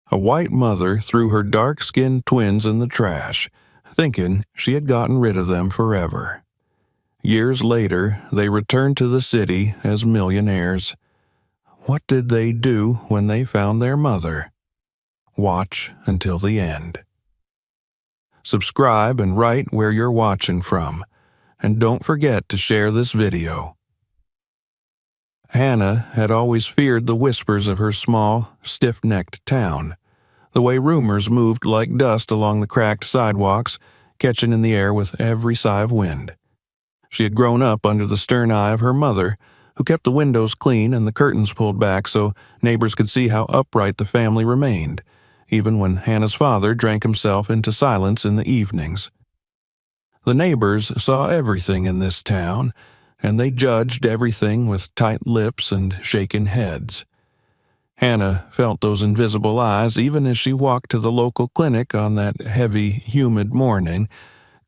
A white mother threw her dark-skinned twins in the trash, thinking she had gotten rid of them forever. Years later, they returned to the city as millionaires. What did they do when they found their mother? Watch until the end. Subscribe and write where you're watching from, and don't forget to share this video. Hannah had always feared the whispers of her small, stiff-necked town, the way rumors moved like dust along the cracked sidewalks, catching in the air with every sigh of wind. She had grown up under the stern eye of her mother, who kept the windows clean and the curtains pulled back so neighbors could see how upright the family remained, even when Hannah's father drank himself into silence in the evenings. The neighbors saw everything in this town, and they judged everything with tight lips and shaken heads. Hannah felt those invisible eyes even as she walked to the local clinic on that heavy, humid morning,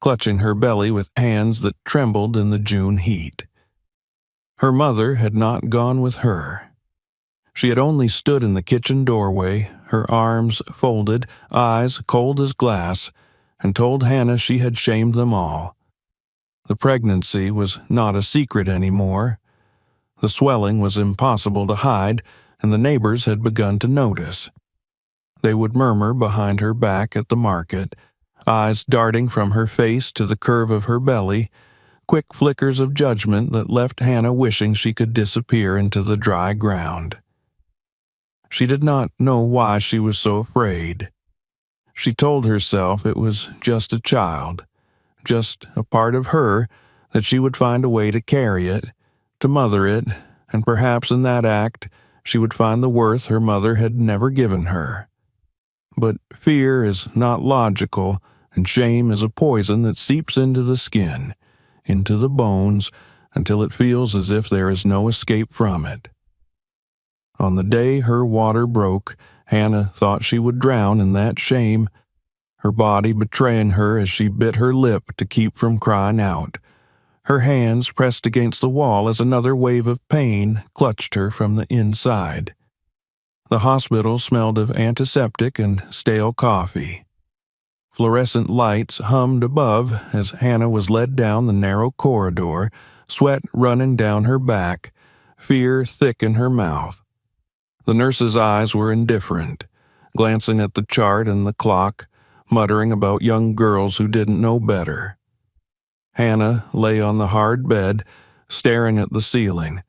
clutching her belly with hands that trembled in the June heat. Her mother had not gone with her. She had only stood in the kitchen doorway, her arms folded, eyes cold as glass, and told Hannah she had shamed them all. The pregnancy was not a secret anymore. The swelling was impossible to hide, and the neighbors had begun to notice. They would murmur behind her back at the market, eyes darting from her face to the curve of her belly, quick flickers of judgment that left Hannah wishing she could disappear into the dry ground. She did not know why she was so afraid. She told herself it was just a child, just a part of her, that she would find a way to carry it, to mother it, and perhaps in that act she would find the worth her mother had never given her. But fear is not logical, and shame is a poison that seeps into the skin, into the bones, until it feels as if there is no escape from it. On the day her water broke, Hannah thought she would drown in that shame, her body betraying her as she bit her lip to keep from crying out. Her hands pressed against the wall as another wave of pain clutched her from the inside. The hospital smelled of antiseptic and stale coffee. Fluorescent lights hummed above as Hannah was led down the narrow corridor, sweat running down her back, fear thick in her mouth. The nurse's eyes were indifferent, glancing at the chart and the clock, muttering about young girls who didn't know better. Hannah lay on the hard bed, staring at the ceiling,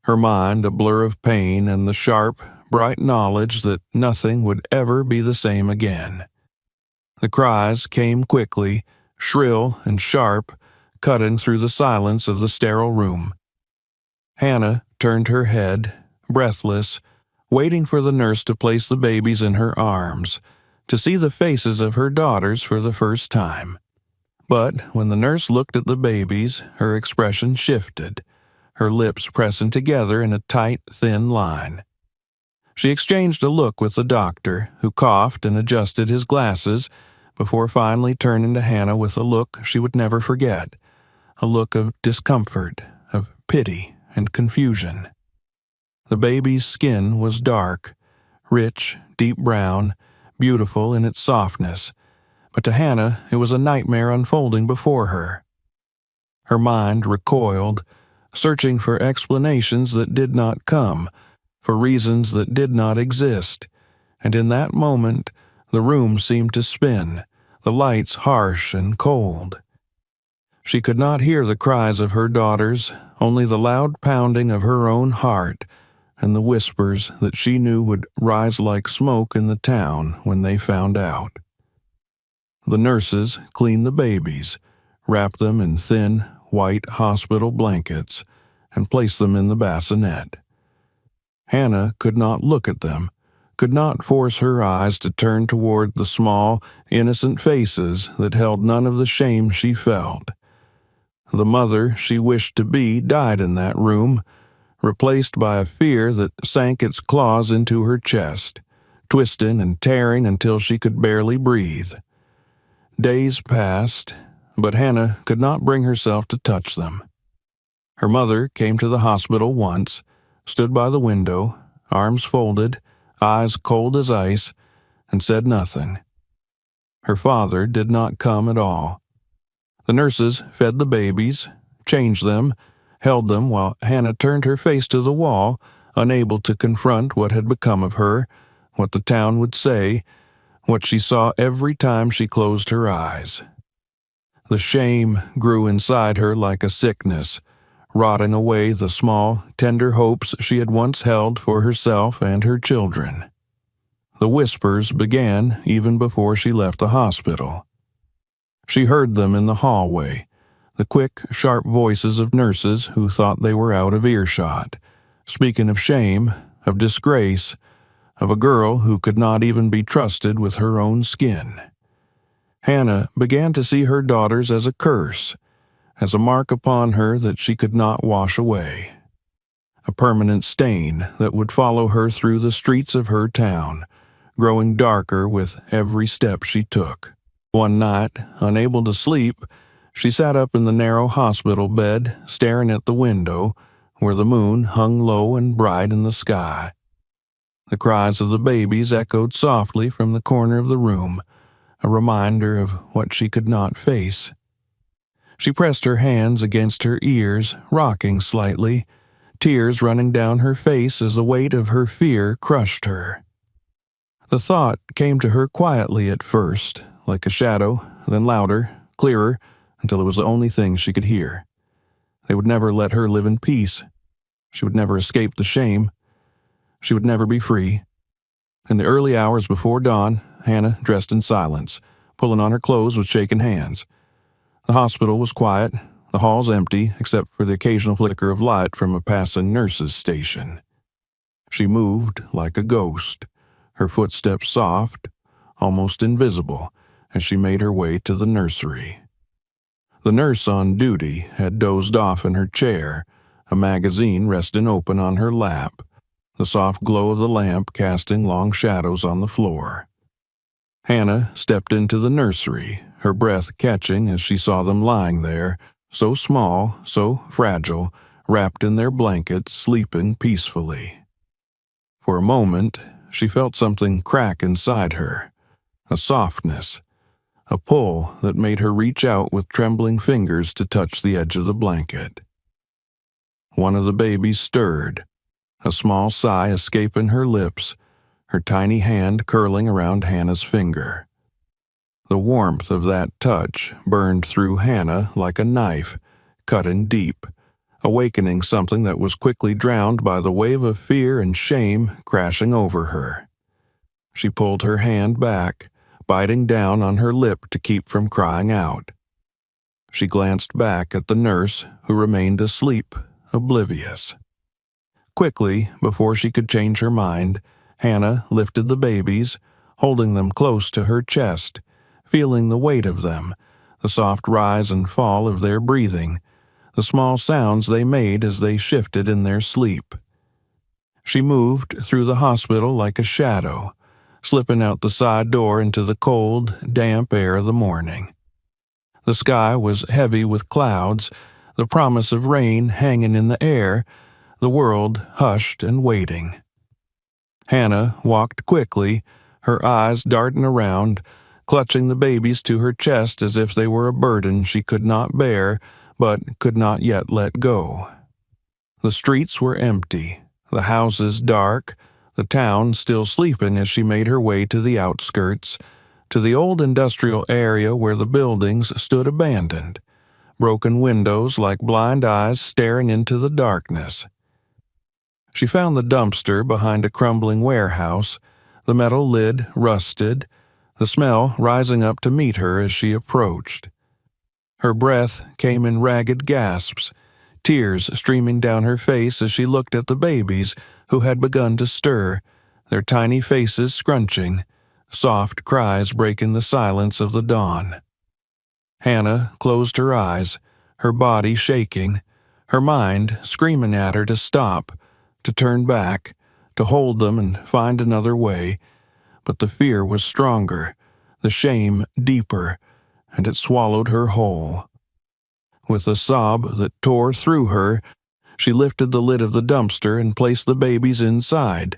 her mind a blur of pain and the sharp, bright knowledge that nothing would ever be the same again. The cries came quickly, shrill and sharp, cutting through the silence of the sterile room. Hannah turned her head, breathless, waiting for the nurse to place the babies in her arms, to see the faces of her daughters for the first time. But when the nurse looked at the babies, her expression shifted, her lips pressing together in a tight, thin line. She exchanged a look with the doctor, who coughed and adjusted his glasses, before finally turning to Hannah with a look she would never forget, a look of discomfort, of pity and confusion. The baby's skin was dark, rich, deep brown, beautiful in its softness, but to Hannah it was a nightmare unfolding before her. Her mind recoiled, searching for explanations that did not come, for reasons that did not exist, and in that moment the room seemed to spin, the lights harsh and cold. She could not hear the cries of her daughters, only the loud pounding of her own heart, and the whispers that she knew would rise like smoke in the town when they found out. The nurses cleaned the babies, wrapped them in thin, white hospital blankets, and placed them in the bassinet. Hannah could not look at them, could not force her eyes to turn toward the small, innocent faces that held none of the shame she felt. The mother she wished to be died in that room, replaced by a fear that sank its claws into her chest, twisting and tearing until she could barely breathe. Days passed, but Hannah could not bring herself to touch them. Her mother came to the hospital once, stood by the window, arms folded, eyes cold as ice, and said nothing. Her father did not come at all. The nurses fed the babies, changed them, held them while Hannah turned her face to the wall, unable to confront what had become of her, what the town would say, what she saw every time she closed her eyes. The shame grew inside her like a sickness, rotting away the small, tender hopes she had once held for herself and her children. The whispers began even before she left the hospital. She heard them in the hallway, the quick, sharp voices of nurses who thought they were out of earshot, speaking of shame, of disgrace, of a girl who could not even be trusted with her own skin. Hannah began to see her daughters as a curse, as a mark upon her that she could not wash away. A permanent stain that would follow her through the streets of her town, growing darker with every step she took. One night, unable to sleep, she sat up in the narrow hospital bed, staring at the window, where the moon hung low and bright in the sky. The cries of the babies echoed softly from the corner of the room, a reminder of what she could not face. She pressed her hands against her ears, rocking slightly, tears running down her face as the weight of her fear crushed her. The thought came to her quietly at first, like a shadow, then louder, clearer, until it was the only thing she could hear. They would never let her live in peace. She would never escape the shame. She would never be free. In the early hours before dawn, Hannah dressed in silence, pulling on her clothes with shaking hands. The hospital was quiet, the halls empty, except for the occasional flicker of light from a passing nurse's station. She moved like a ghost, her footsteps soft, almost invisible, as she made her way to the nursery. The nurse on duty had dozed off in her chair, a magazine resting open on her lap, the soft glow of the lamp casting long shadows on the floor. Hannah stepped into the nursery, her breath catching as she saw them lying there, so small, so fragile, wrapped in their blankets, sleeping peacefully. For a moment, she felt something crack inside her, a softness, a pull that made her reach out with trembling fingers to touch the edge of the blanket. One of the babies stirred, a small sigh escaping her lips, her tiny hand curling around Hannah's finger. The warmth of that touch burned through Hannah like a knife, cutting deep, awakening something that was quickly drowned by the wave of fear and shame crashing over her. She pulled her hand back, biting down on her lip to keep from crying out. She glanced back at the nurse, who remained asleep, oblivious. Quickly, before she could change her mind, Hannah lifted the babies, holding them close to her chest, feeling the weight of them, the soft rise and fall of their breathing, the small sounds they made as they shifted in their sleep. She moved through the hospital like a shadow, slipping out the side door into the cold, damp air of the morning. The sky was heavy with clouds, the promise of rain hanging in the air, the world hushed and waiting. Hannah walked quickly, her eyes darting around, clutching the babies to her chest as if they were a burden she could not bear, but could not yet let go. The streets were empty, the houses dark, the town still sleeping as she made her way to the outskirts, to the old industrial area where the buildings stood abandoned, broken windows like blind eyes staring into the darkness. She found the dumpster behind a crumbling warehouse, the metal lid rusted, the smell rising up to meet her as she approached. Her breath came in ragged gasps, tears streaming down her face as she looked at the babies who had begun to stir, their tiny faces scrunching, soft cries breaking the silence of the dawn. Hannah closed her eyes, her body shaking, her mind screaming at her to stop, to turn back, to hold them and find another way, but the fear was stronger, the shame deeper, and it swallowed her whole. With a sob that tore through her, she lifted the lid of the dumpster and placed the babies inside,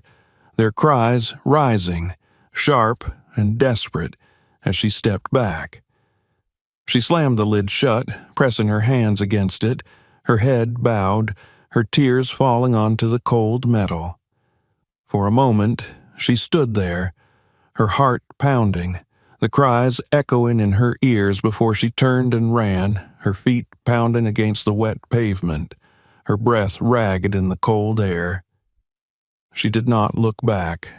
their cries rising, sharp, and desperate as she stepped back. She slammed the lid shut, pressing her hands against it, her head bowed, her tears falling onto the cold metal. For a moment, she stood there, her heart pounding, the cries echoing in her ears before she turned and ran, her feet pounding against the wet pavement, her breath ragged in the cold air. She did not look back,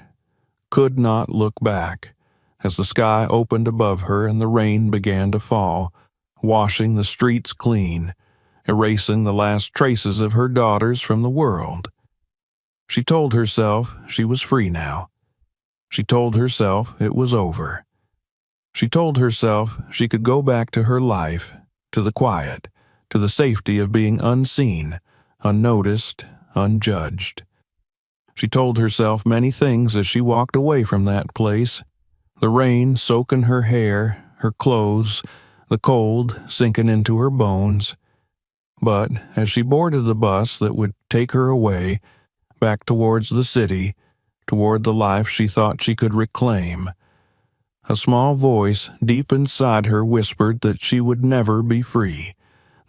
could not look back, as the sky opened above her and the rain began to fall, washing the streets clean, erasing the last traces of her daughters from the world. She told herself she was free now. She told herself it was over. She told herself she could go back to her life, to the quiet, to the safety of being unseen, unnoticed, unjudged. She told herself many things as she walked away from that place, the rain soaking her hair, her clothes, the cold sinking into her bones. But as she boarded the bus that would take her away, back towards the city, toward the life she thought she could reclaim, a small voice deep inside her whispered that she would never be free,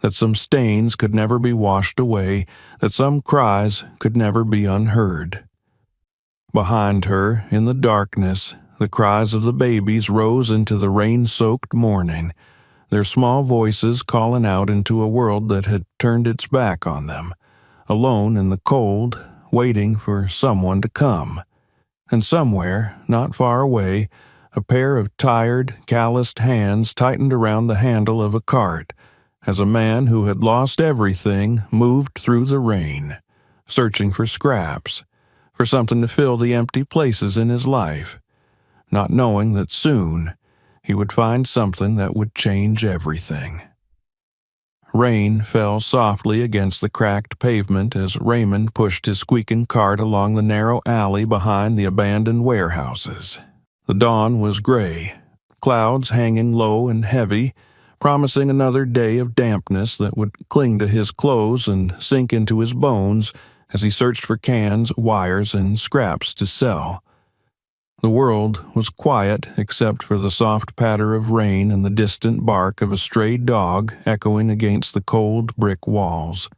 that some stains could never be washed away, that some cries could never be unheard. Behind her, in the darkness, the cries of the babies rose into the rain-soaked morning, their small voices calling out into a world that had turned its back on them, alone in the cold, waiting for someone to come. And somewhere, not far away, a pair of tired, calloused hands tightened around the handle of a cart as a man who had lost everything moved through the rain, searching for scraps, for something to fill the empty places in his life, not knowing that soon he would find something that would change everything. Rain fell softly against the cracked pavement as Raymond pushed his squeaking cart along the narrow alley behind the abandoned warehouses. The dawn was gray, clouds hanging low and heavy, promising another day of dampness that would cling to his clothes and sink into his bones as he searched for cans, wires, and scraps to sell. The world was quiet except for the soft patter of rain and the distant bark of a stray dog echoing against the cold brick walls.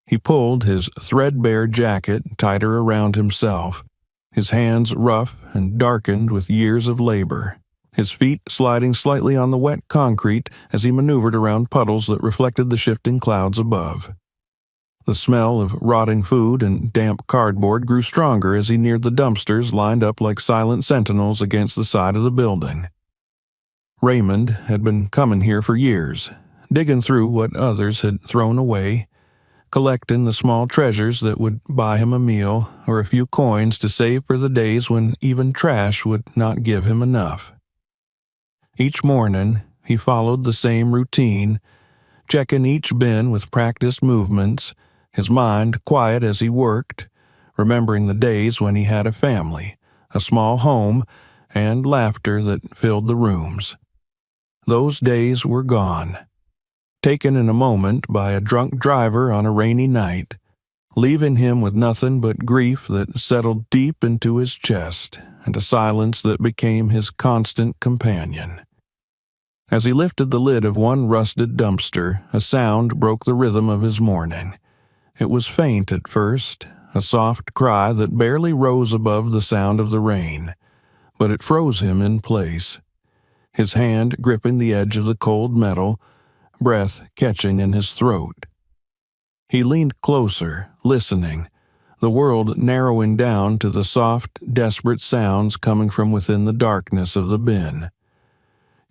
He pulled his threadbare jacket tighter around himself, his hands rough and darkened with years of labor, his feet sliding slightly on the wet concrete as he maneuvered around puddles that reflected the shifting clouds above. The smell of rotting food and damp cardboard grew stronger as he neared the dumpsters lined up like silent sentinels against the side of the building. Raymond had been coming here for years, digging through what others had thrown away, collecting the small treasures that would buy him a meal or a few coins to save for the days when even trash would not give him enough. Each morning, he followed the same routine, checking each bin with practiced movements, his mind quiet as he worked, remembering the days when he had a family, a small home, and laughter that filled the rooms. Those days were gone, taken in a moment by a drunk driver on a rainy night, leaving him with nothing but grief that settled deep into his chest and a silence that became his constant companion. As he lifted the lid of one rusted dumpster, a sound broke the rhythm of his morning. It was faint at first, a soft cry that barely rose above the sound of the rain, but it froze him in place, his hand gripping the edge of the cold metal, breath catching in his throat. He leaned closer, listening, the world narrowing down to the soft, desperate sounds coming from within the darkness of the bin.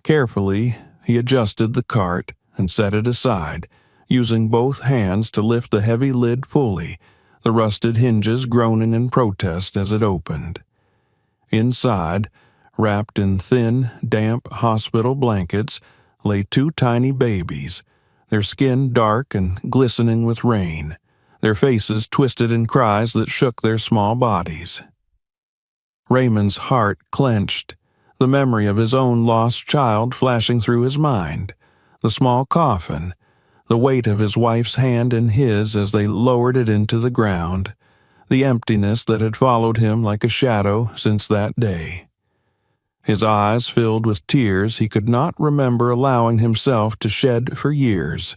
Carefully, he adjusted the cart and set it aside, using both hands to lift the heavy lid fully, the rusted hinges groaning in protest as it opened. Inside, wrapped in thin, damp hospital blankets, lay two tiny babies, their skin dark and glistening with rain, their faces twisted in cries that shook their small bodies. Raymond's heart clenched, the memory of his own lost child flashing through his mind, the small coffin, the weight of his wife's hand in his as they lowered it into the ground, the emptiness that had followed him like a shadow since that day. his eyes filled with tears he could not remember allowing himself to shed for years.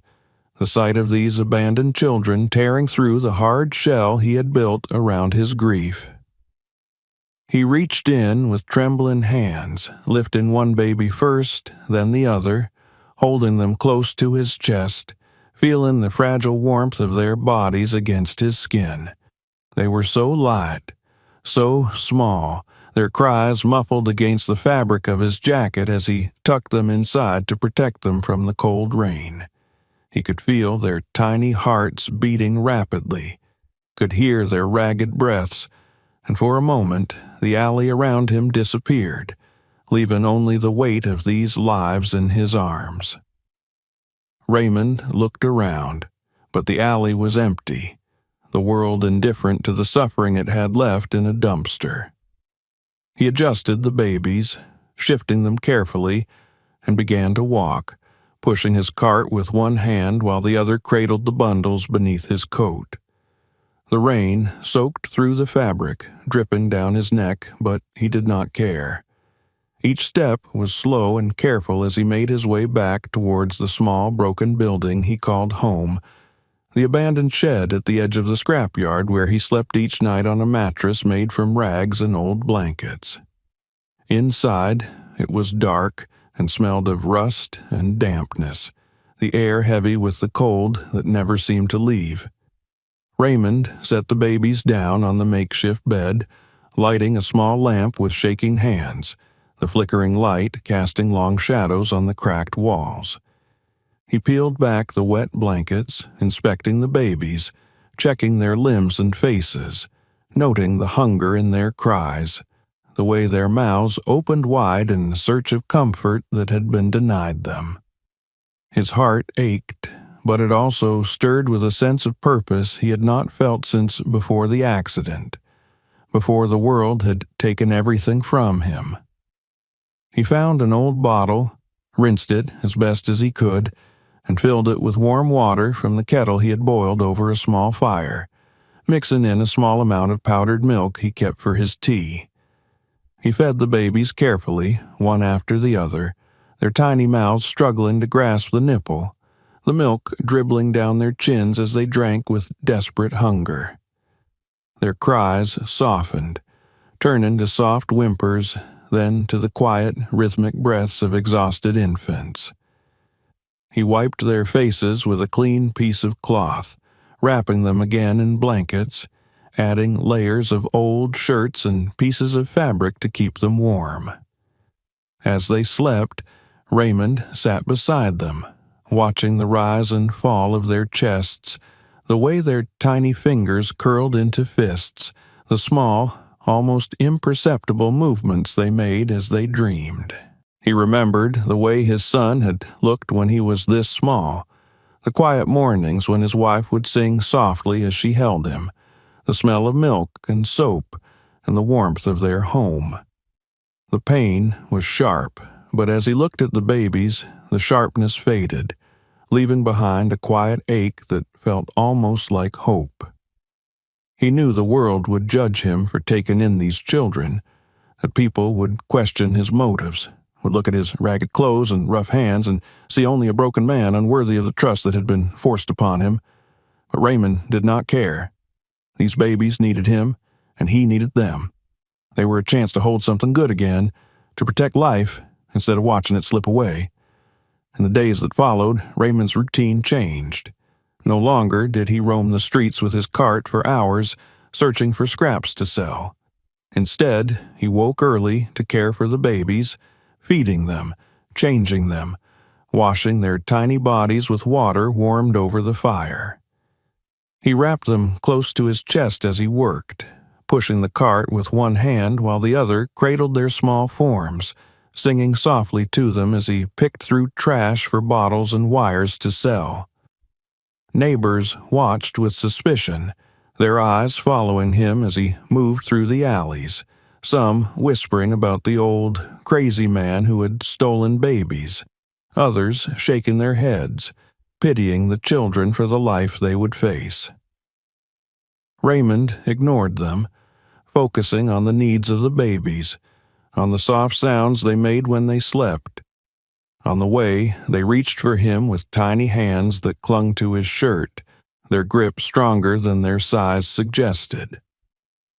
The sight of these abandoned children tearing through the hard shell he had built around his grief. He reached in with trembling hands, lifting one baby first, then the other, holding them close to his chest, feeling the fragile warmth of their bodies against his skin. They were so light, so small, their cries muffled against the fabric of his jacket as he tucked them inside to protect them from the cold rain. He could feel their tiny hearts beating rapidly, could hear their ragged breaths, and for a moment the alley around him disappeared, leaving only the weight of these lives in his arms. Raymond looked around, but the alley was empty, the world indifferent to the suffering it had left in a dumpster. He adjusted the babies, shifting them carefully, and began to walk, pushing his cart with one hand while the other cradled the bundles beneath his coat. The rain soaked through the fabric, dripping down his neck, but he did not care. Each step was slow and careful as he made his way back towards the small, broken building he called home, the abandoned shed at the edge of the scrapyard where he slept each night on a mattress made from rags and old blankets. Inside, it was dark and smelled of rust and dampness, the air heavy with the cold that never seemed to leave. Raymond set the babies down on the makeshift bed, lighting a small lamp with shaking hands, the flickering light casting long shadows on the cracked walls. He peeled back the wet blankets, inspecting the babies, checking their limbs and faces, noting the hunger in their cries, the way their mouths opened wide in search of comfort that had been denied them. His heart ached, but it also stirred with a sense of purpose he had not felt since before the accident, before the world had taken everything from him. He found an old bottle, rinsed it as best as he could, and filled it with warm water from the kettle he had boiled over a small fire, mixing in a small amount of powdered milk he kept for his tea. He fed the babies carefully, one after the other, their tiny mouths struggling to grasp the nipple, the milk dribbling down their chins as they drank with desperate hunger. Their cries softened, turning to soft whimpers, then to the quiet, rhythmic breaths of exhausted infants. He wiped their faces with a clean piece of cloth, wrapping them again in blankets, adding layers of old shirts and pieces of fabric to keep them warm. As they slept, Raymond sat beside them, watching the rise and fall of their chests, the way their tiny fingers curled into fists, the small, almost imperceptible movements they made as they dreamed. He remembered the way his son had looked when he was this small, the quiet mornings when his wife would sing softly as she held him, the smell of milk and soap, and the warmth of their home. The pain was sharp, but as he looked at the babies, the sharpness faded, leaving behind a quiet ache that felt almost like hope. He knew the world would judge him for taking in these children, that people would question his motives, would look at his ragged clothes and rough hands and see only a broken man unworthy of the trust that had been forced upon him. But Raymond did not care. These babies needed him, and he needed them. They were a chance to hold something good again, to protect life instead of watching it slip away. In the days that followed, Raymond's routine changed. No longer did he roam the streets with his cart for hours, searching for scraps to sell. Instead, he woke early to care for the babies, feeding them, changing them, washing their tiny bodies with water warmed over the fire. He wrapped them close to his chest as he worked, pushing the cart with one hand while the other cradled their small forms, singing softly to them as he picked through trash for bottles and wires to sell. Neighbors watched with suspicion, their eyes following him as he moved through the alleys, some whispering about the old, crazy man who had stolen babies, others shaking their heads, pitying the children for the life they would face. Raymond ignored them, focusing on the needs of the babies, on the soft sounds they made when they slept. On the way, they reached for him with tiny hands that clung to his shirt, their grip stronger than their size suggested.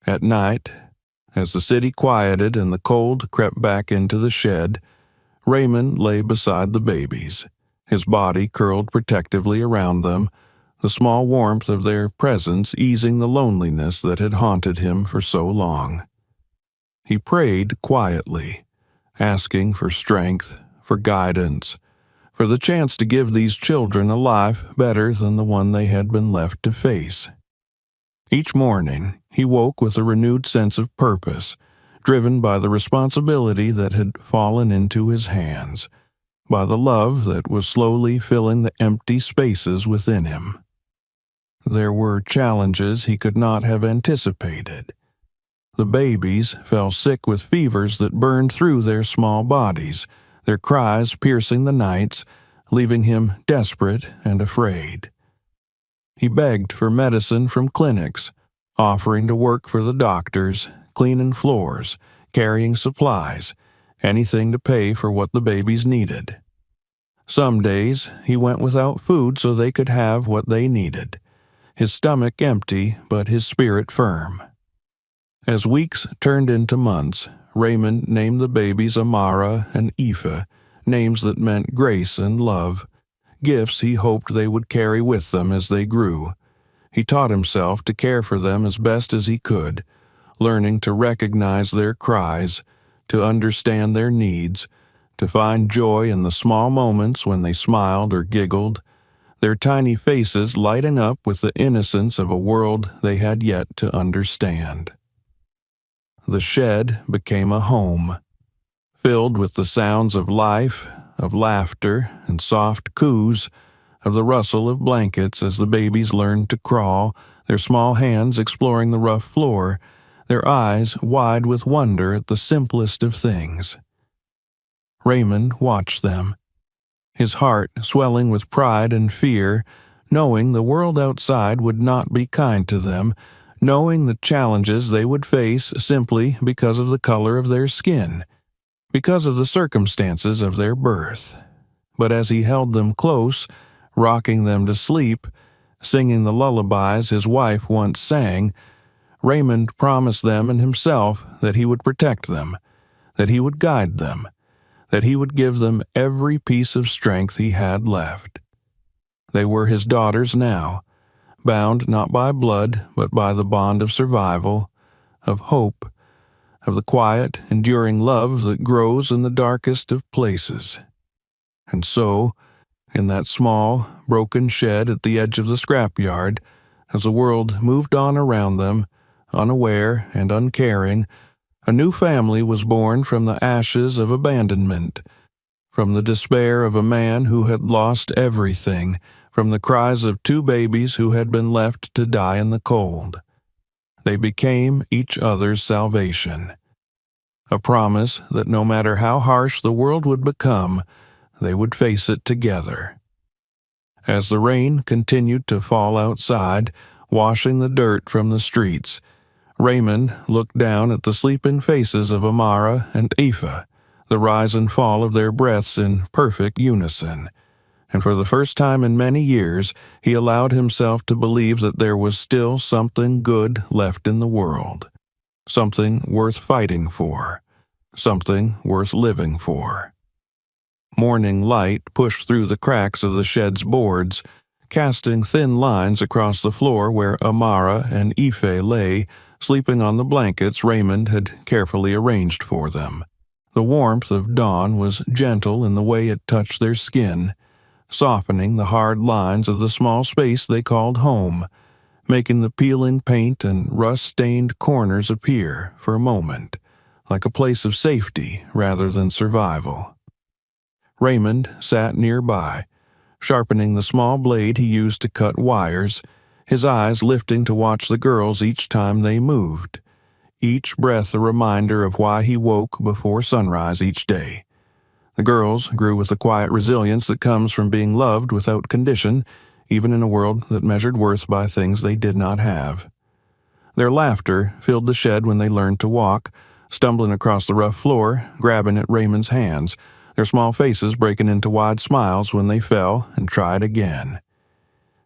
At night, as the city quieted and the cold crept back into the shed, Raymond lay beside the babies, his body curled protectively around them, the small warmth of their presence easing the loneliness that had haunted him for so long. He prayed quietly, asking for strength, for guidance, for the chance to give these children a life better than the one they had been left to face. Each morning, he woke with a renewed sense of purpose, driven by the responsibility that had fallen into his hands, by the love that was slowly filling the empty spaces within him. There were challenges he could not have anticipated. The babies fell sick with fevers that burned through their small bodies, their cries piercing the nights, leaving him desperate and afraid. He begged for medicine from clinics, offering to work for the doctors, cleaning floors, carrying supplies, anything to pay for what the babies needed. Some days he went without food so they could have what they needed, his stomach empty but his spirit firm. As weeks turned into months, Raymond named the babies Amara and Aoife, names that meant grace and love, gifts he hoped they would carry with them as they grew. He taught himself to care for them as best as he could, learning to recognize their cries, to understand their needs, to find joy in the small moments when they smiled or giggled, their tiny faces lighting up with the innocence of a world they had yet to understand. The shed became a home, filled with the sounds of life, of laughter and soft coos, of the rustle of blankets as the babies learned to crawl, their small hands exploring the rough floor, their eyes wide with wonder at the simplest of things. Raymond watched them, his heart swelling with pride and fear, knowing the world outside would not be kind to them, knowing the challenges they would face simply because of the color of their skin, because of the circumstances of their birth. But as he held them close, rocking them to sleep, singing the lullabies his wife once sang, Raymond promised them and himself that he would protect them, that he would guide them, that he would give them every piece of strength he had left. They were his daughters now, bound not by blood but by the bond of survival, of hope, of the quiet, enduring love that grows in the darkest of places. And so, in that small, broken shed at the edge of the scrapyard, as the world moved on around them, unaware and uncaring, a new family was born from the ashes of abandonment, from the despair of a man who had lost everything, from the cries of two babies who had been left to die in the cold. They became each other's salvation, a promise that no matter how harsh the world would become, they would face it together. As the rain continued to fall outside, washing the dirt from the streets, Raymond looked down at the sleeping faces of Amara and Aoife, the rise and fall of their breaths in perfect unison, and for the first time in many years he allowed himself to believe that there was still something good left in the world, something worth fighting for, something worth living for. Morning light pushed through the cracks of the shed's boards, casting thin lines across the floor where Amara and Aoife lay, sleeping on the blankets Raymond had carefully arranged for them. The warmth of dawn was gentle in the way it touched their skin, softening the hard lines of the small space they called home, making the peeling paint and rust-stained corners appear, for a moment, like a place of safety rather than survival. Raymond sat nearby, sharpening the small blade he used to cut wires, his eyes lifting to watch the girls each time they moved, each breath a reminder of why he woke before sunrise each day. The girls grew with the quiet resilience that comes from being loved without condition, even in a world that measured worth by things they did not have. Their laughter filled the shed when they learned to walk, stumbling across the rough floor, grabbing at Raymond's hands, their small faces breaking into wide smiles when they fell and tried again.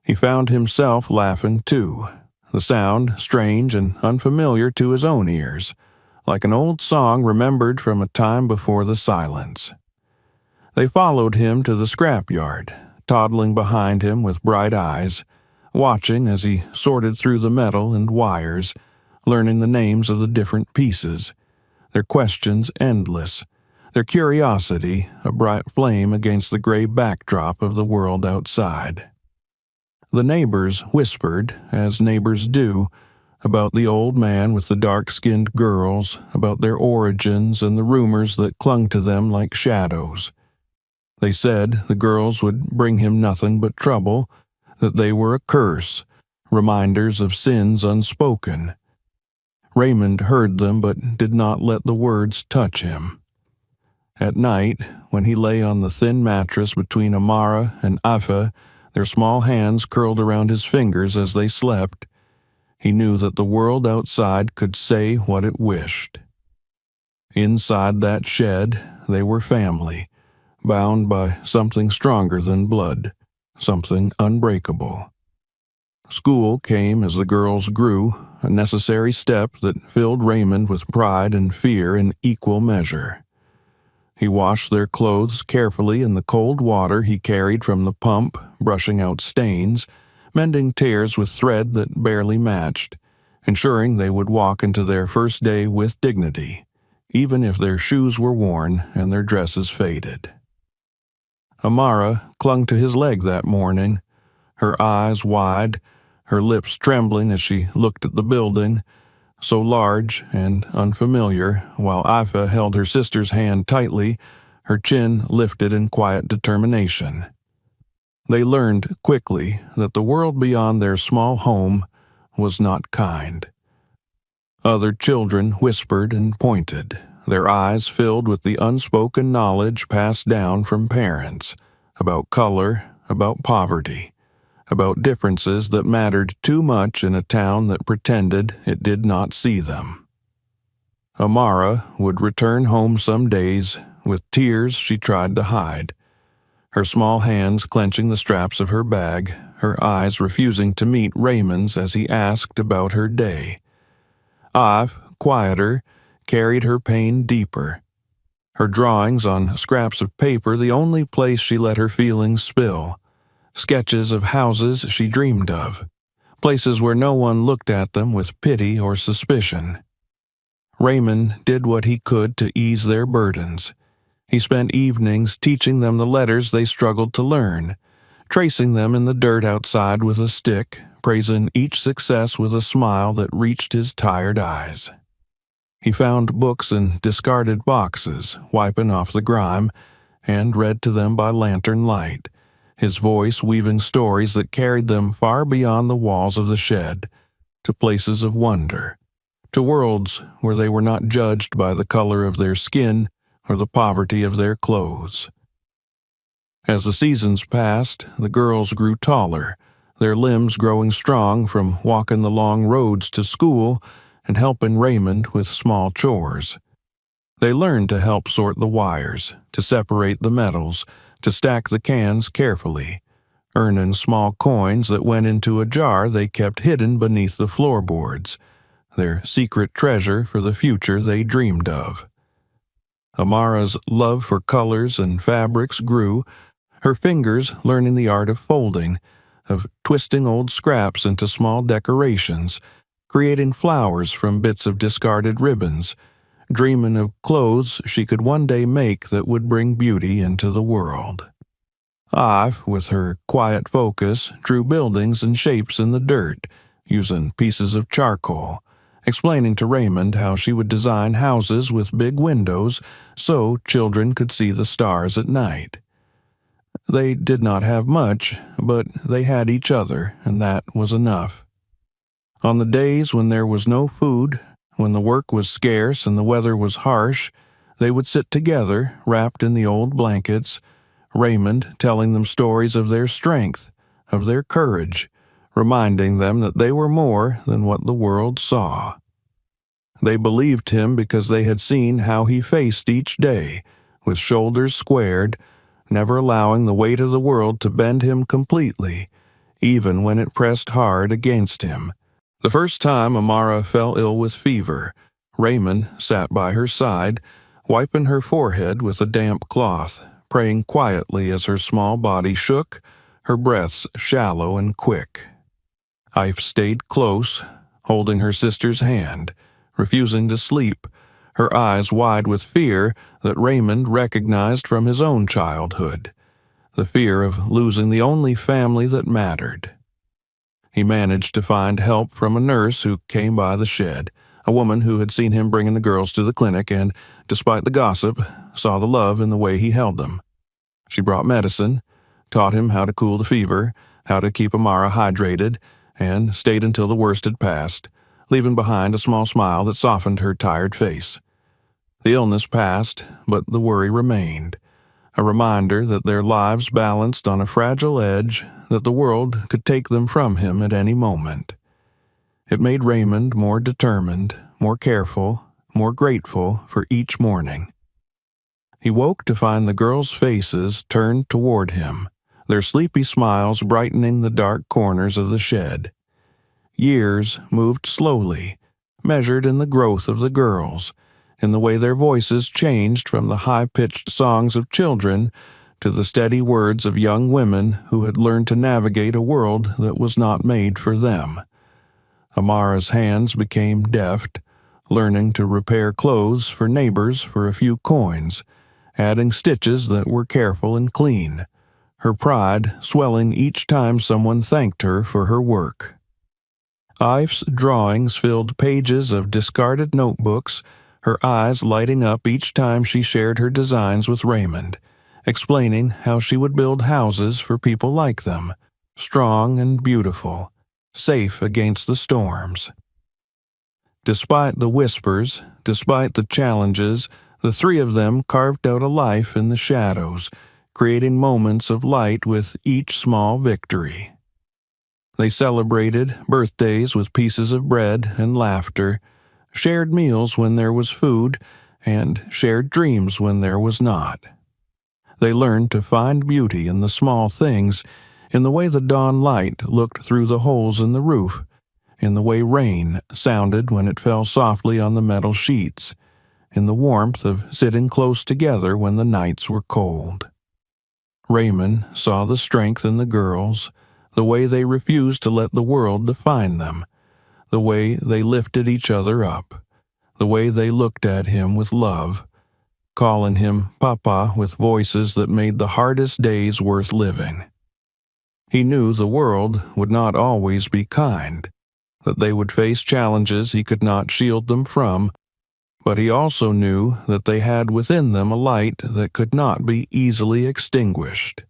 He found himself laughing too, the sound strange and unfamiliar to his own ears, like an old song remembered from a time before the silence. They followed him to the scrapyard, toddling behind him with bright eyes, watching as he sorted through the metal and wires, learning the names of the different pieces, their questions endless, their curiosity a bright flame against the gray backdrop of the world outside. The neighbors whispered, as neighbors do, about the old man with the dark-skinned girls, about their origins and the rumors that clung to them like shadows. They said the girls would bring him nothing but trouble, that they were a curse, reminders of sins unspoken. Raymond heard them but did not let the words touch him. At night, when he lay on the thin mattress between Amara and Afa, their small hands curled around his fingers as they slept, he knew that the world outside could say what it wished. Inside that shed, they were family, bound by something stronger than blood, something unbreakable. School came as the girls grew, a necessary step that filled Raymond with pride and fear in equal measure. He washed their clothes carefully in the cold water he carried from the pump, brushing out stains, mending tears with thread that barely matched, ensuring they would walk into their first day with dignity, even if their shoes were worn and their dresses faded. Amara clung to his leg that morning, her eyes wide, her lips trembling as she looked at the building, so large and unfamiliar, while Afa held her sister's hand tightly, her chin lifted in quiet determination. They learned quickly that the world beyond their small home was not kind. Other children whispered and pointed, their eyes filled with the unspoken knowledge passed down from parents, about color, about poverty, about differences that mattered too much in a town that pretended it did not see them. Amara would return home some days with tears she tried to hide, her small hands clenching the straps of her bag, her eyes refusing to meet Raymond's as he asked about her day. Af, quieter, carried her pain deeper, her drawings on scraps of paper the only place she let her feelings spill, sketches of houses she dreamed of, places where no one looked at them with pity or suspicion. Raymond did what he could to ease their burdens. He spent evenings teaching them the letters they struggled to learn, tracing them in the dirt outside with a stick, praising each success with a smile that reached his tired eyes. He found books in discarded boxes, wiping off the grime, and read to them by lantern light, his voice weaving stories that carried them far beyond the walls of the shed, to places of wonder, to worlds where they were not judged by the color of their skin or the poverty of their clothes. As the seasons passed, the girls grew taller, their limbs growing strong from walking the long roads to school and helping Raymond with small chores. They learned to help sort the wires, to separate the metals, to stack the cans carefully, earning small coins that went into a jar they kept hidden beneath the floorboards, their secret treasure for the future they dreamed of. Amara's love for colors and fabrics grew, her fingers learning the art of folding, of twisting old scraps into small decorations, creating flowers from bits of discarded ribbons, dreaming of clothes she could one day make that would bring beauty into the world. Af, with her quiet focus, drew buildings and shapes in the dirt, using pieces of charcoal, explaining to Raymond how she would design houses with big windows so children could see the stars at night. They did not have much, but they had each other, and that was enough. On the days when there was no food, when the work was scarce and the weather was harsh, they would sit together, wrapped in the old blankets, Raymond telling them stories of their strength, of their courage, reminding them that they were more than what the world saw. They believed him because they had seen how he faced each day, with shoulders squared, never allowing the weight of the world to bend him completely, even when it pressed hard against him. The first time Amara fell ill with fever, Raymond sat by her side, wiping her forehead with a damp cloth, praying quietly as her small body shook, her breaths shallow and quick. Ife stayed close, holding her sister's hand, refusing to sleep, her eyes wide with fear that Raymond recognized from his own childhood, the fear of losing the only family that mattered. He managed to find help from a nurse who came by the shed, a woman who had seen him bringing the girls to the clinic and, despite the gossip, saw the love in the way he held them. She brought medicine, taught him how to cool the fever, how to keep Amara hydrated, and stayed until the worst had passed, leaving behind a small smile that softened her tired face. The illness passed, but the worry remained, a reminder that their lives balanced on a fragile edge, that the world could take them from him at any moment. It made Raymond more determined, more careful, more grateful for each morning. He woke to find the girls' faces turned toward him, their sleepy smiles brightening the dark corners of the shed. Years moved slowly, measured in the growth of the girls, in the way their voices changed from the high-pitched songs of children to the steady words of young women who had learned to navigate a world that was not made for them. Amara's hands became deft, learning to repair clothes for neighbors for a few coins, adding stitches that were careful and clean, her pride swelling each time someone thanked her for her work. Ife's drawings filled pages of discarded notebooks, her eyes lighting up each time she shared her designs with Raymond, explaining how she would build houses for people like them, strong and beautiful, safe against the storms. Despite the whispers, despite the challenges, the three of them carved out a life in the shadows, creating moments of light with each small victory. They celebrated birthdays with pieces of bread and laughter, shared meals when there was food, and shared dreams when there was not. They learned to find beauty in the small things, in the way the dawn light looked through the holes in the roof, in the way rain sounded when it fell softly on the metal sheets, in the warmth of sitting close together when the nights were cold. Raymond saw the strength in the girls, the way they refused to let the world define them, the way they lifted each other up, the way they looked at him with love, calling him Papa with voices that made the hardest days worth living. He knew the world would not always be kind, that they would face challenges he could not shield them from, but he also knew that they had within them a light that could not be easily extinguished.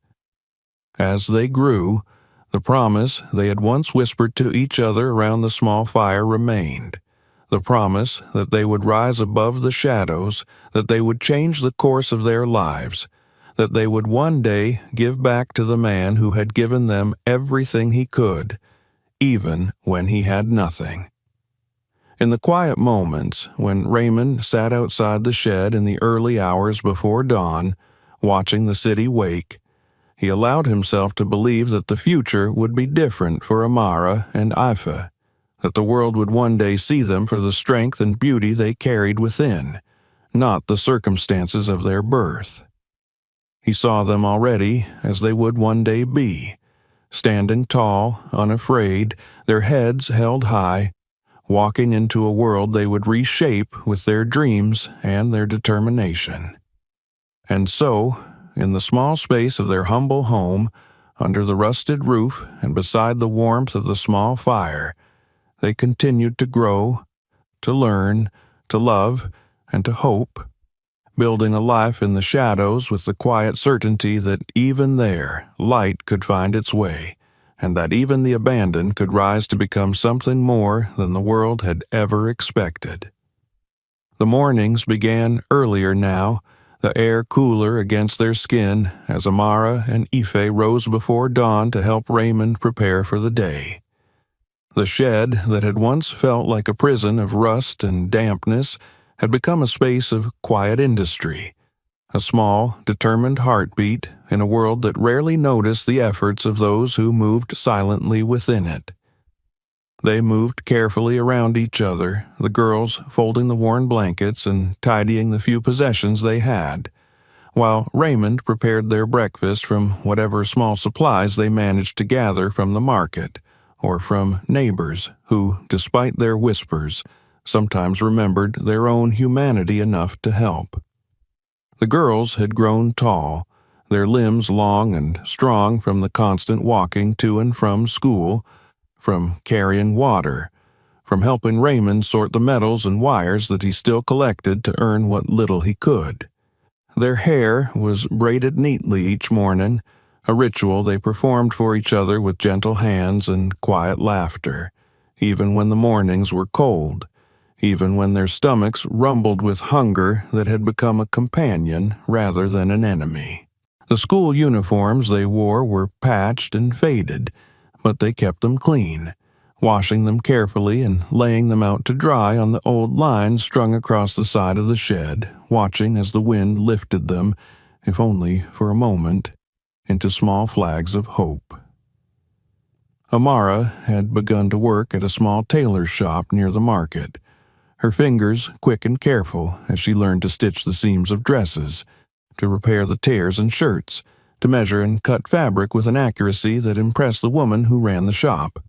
As they grew, the promise they had once whispered to each other around the small fire remained, the promise that they would rise above the shadows, that they would change the course of their lives, that they would one day give back to the man who had given them everything he could, even when he had nothing. In the quiet moments, when Raymond sat outside the shed in the early hours before dawn, watching the city wake, he allowed himself to believe that the future would be different for Amara and Ifa, that the world would one day see them for the strength and beauty they carried within, not the circumstances of their birth. He saw them already as they would one day be, standing tall, unafraid, their heads held high, walking into a world they would reshape with their dreams and their determination. And so, in the small space of their humble home, under the rusted roof and beside the warmth of the small fire, they continued to grow, to learn, to love, and to hope, building a life in the shadows with the quiet certainty that even there light could find its way, and that even the abandoned could rise to become something more than the world had ever expected. The mornings began earlier now, the air cooler against their skin as Amara and Ife rose before dawn to help Raymond prepare for the day. The shed that had once felt like a prison of rust and dampness had become a space of quiet industry, a small, determined heartbeat in a world that rarely noticed the efforts of those who moved silently within it. They moved carefully around each other, the girls folding the worn blankets and tidying the few possessions they had, while Raymond prepared their breakfast from whatever small supplies they managed to gather from the market, or from neighbors who, despite their whispers, sometimes remembered their own humanity enough to help. The girls had grown tall, their limbs long and strong from the constant walking to and from school, from carrying water, from helping Raymond sort the metals and wires that he still collected to earn what little he could. Their hair was braided neatly each morning, a ritual they performed for each other with gentle hands and quiet laughter, even when the mornings were cold, even when their stomachs rumbled with hunger that had become a companion rather than an enemy. The school uniforms they wore were patched and faded, but they kept them clean, washing them carefully and laying them out to dry on the old lines strung across the side of the shed, watching as the wind lifted them, if only for a moment, into small flags of hope. Amara had begun to work at a small tailor's shop near the market, her fingers quick and careful as she learned to stitch the seams of dresses, to repair the tears in shirts, to measure and cut fabric with an accuracy that impressed the woman who ran the shop.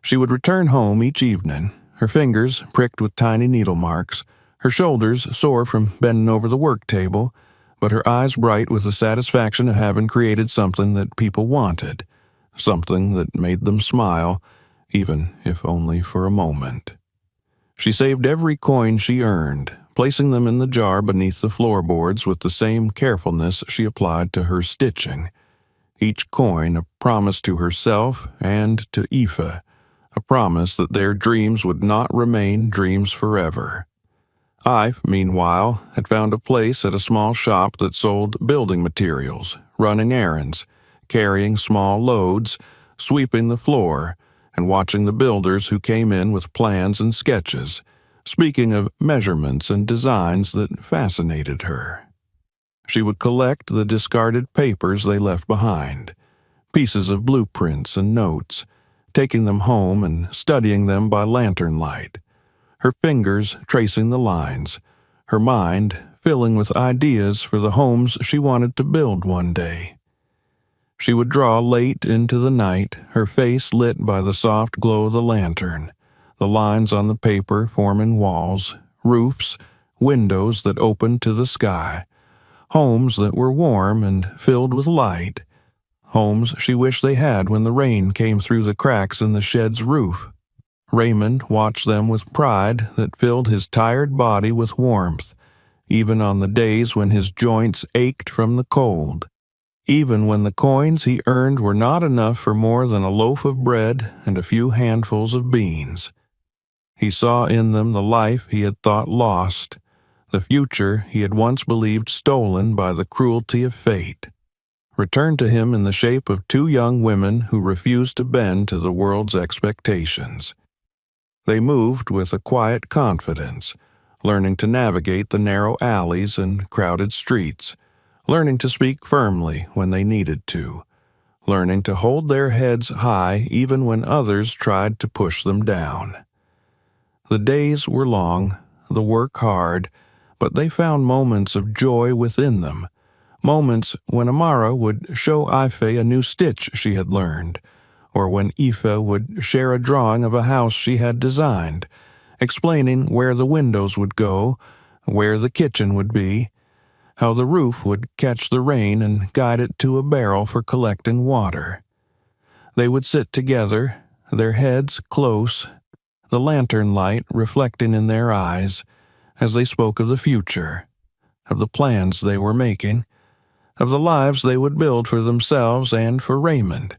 She would return home each evening, her fingers pricked with tiny needle marks, her shoulders sore from bending over the work table, but her eyes bright with the satisfaction of having created something that people wanted, something that made them smile, even if only for a moment. She saved every coin she earned, placing them in the jar beneath the floorboards with the same carefulness she applied to her stitching, each coin a promise to herself and to Aoife, a promise that their dreams would not remain dreams forever. Aoife, meanwhile, had found a place at a small shop that sold building materials, running errands, carrying small loads, sweeping the floor, and watching the builders who came in with plans and sketches, speaking of measurements and designs that fascinated her. She would collect the discarded papers they left behind, pieces of blueprints and notes, taking them home and studying them by lantern light, her fingers tracing the lines, her mind filling with ideas for the homes she wanted to build one day. She would draw late into the night, her face lit by the soft glow of the lantern, the lines on the paper forming walls, roofs, windows that opened to the sky, homes that were warm and filled with light, homes she wished they had when the rain came through the cracks in the shed's roof. Raymond watched them with pride that filled his tired body with warmth, even on the days when his joints ached from the cold, even when the coins he earned were not enough for more than a loaf of bread and a few handfuls of beans. He saw in them the life he had thought lost, the future he had once believed stolen by the cruelty of fate, returned to him in the shape of two young women who refused to bend to the world's expectations. They moved with a quiet confidence, learning to navigate the narrow alleys and crowded streets, learning to speak firmly when they needed to, learning to hold their heads high even when others tried to push them down. The days were long, the work hard, but they found moments of joy within them, moments when Amara would show Aoife a new stitch she had learned, or when Aoife would share a drawing of a house she had designed, explaining where the windows would go, where the kitchen would be, how the roof would catch the rain and guide it to a barrel for collecting water. They would sit together, their heads close, the lantern light reflecting in their eyes, as they spoke of the future, of the plans they were making, of the lives they would build for themselves and for Raymond,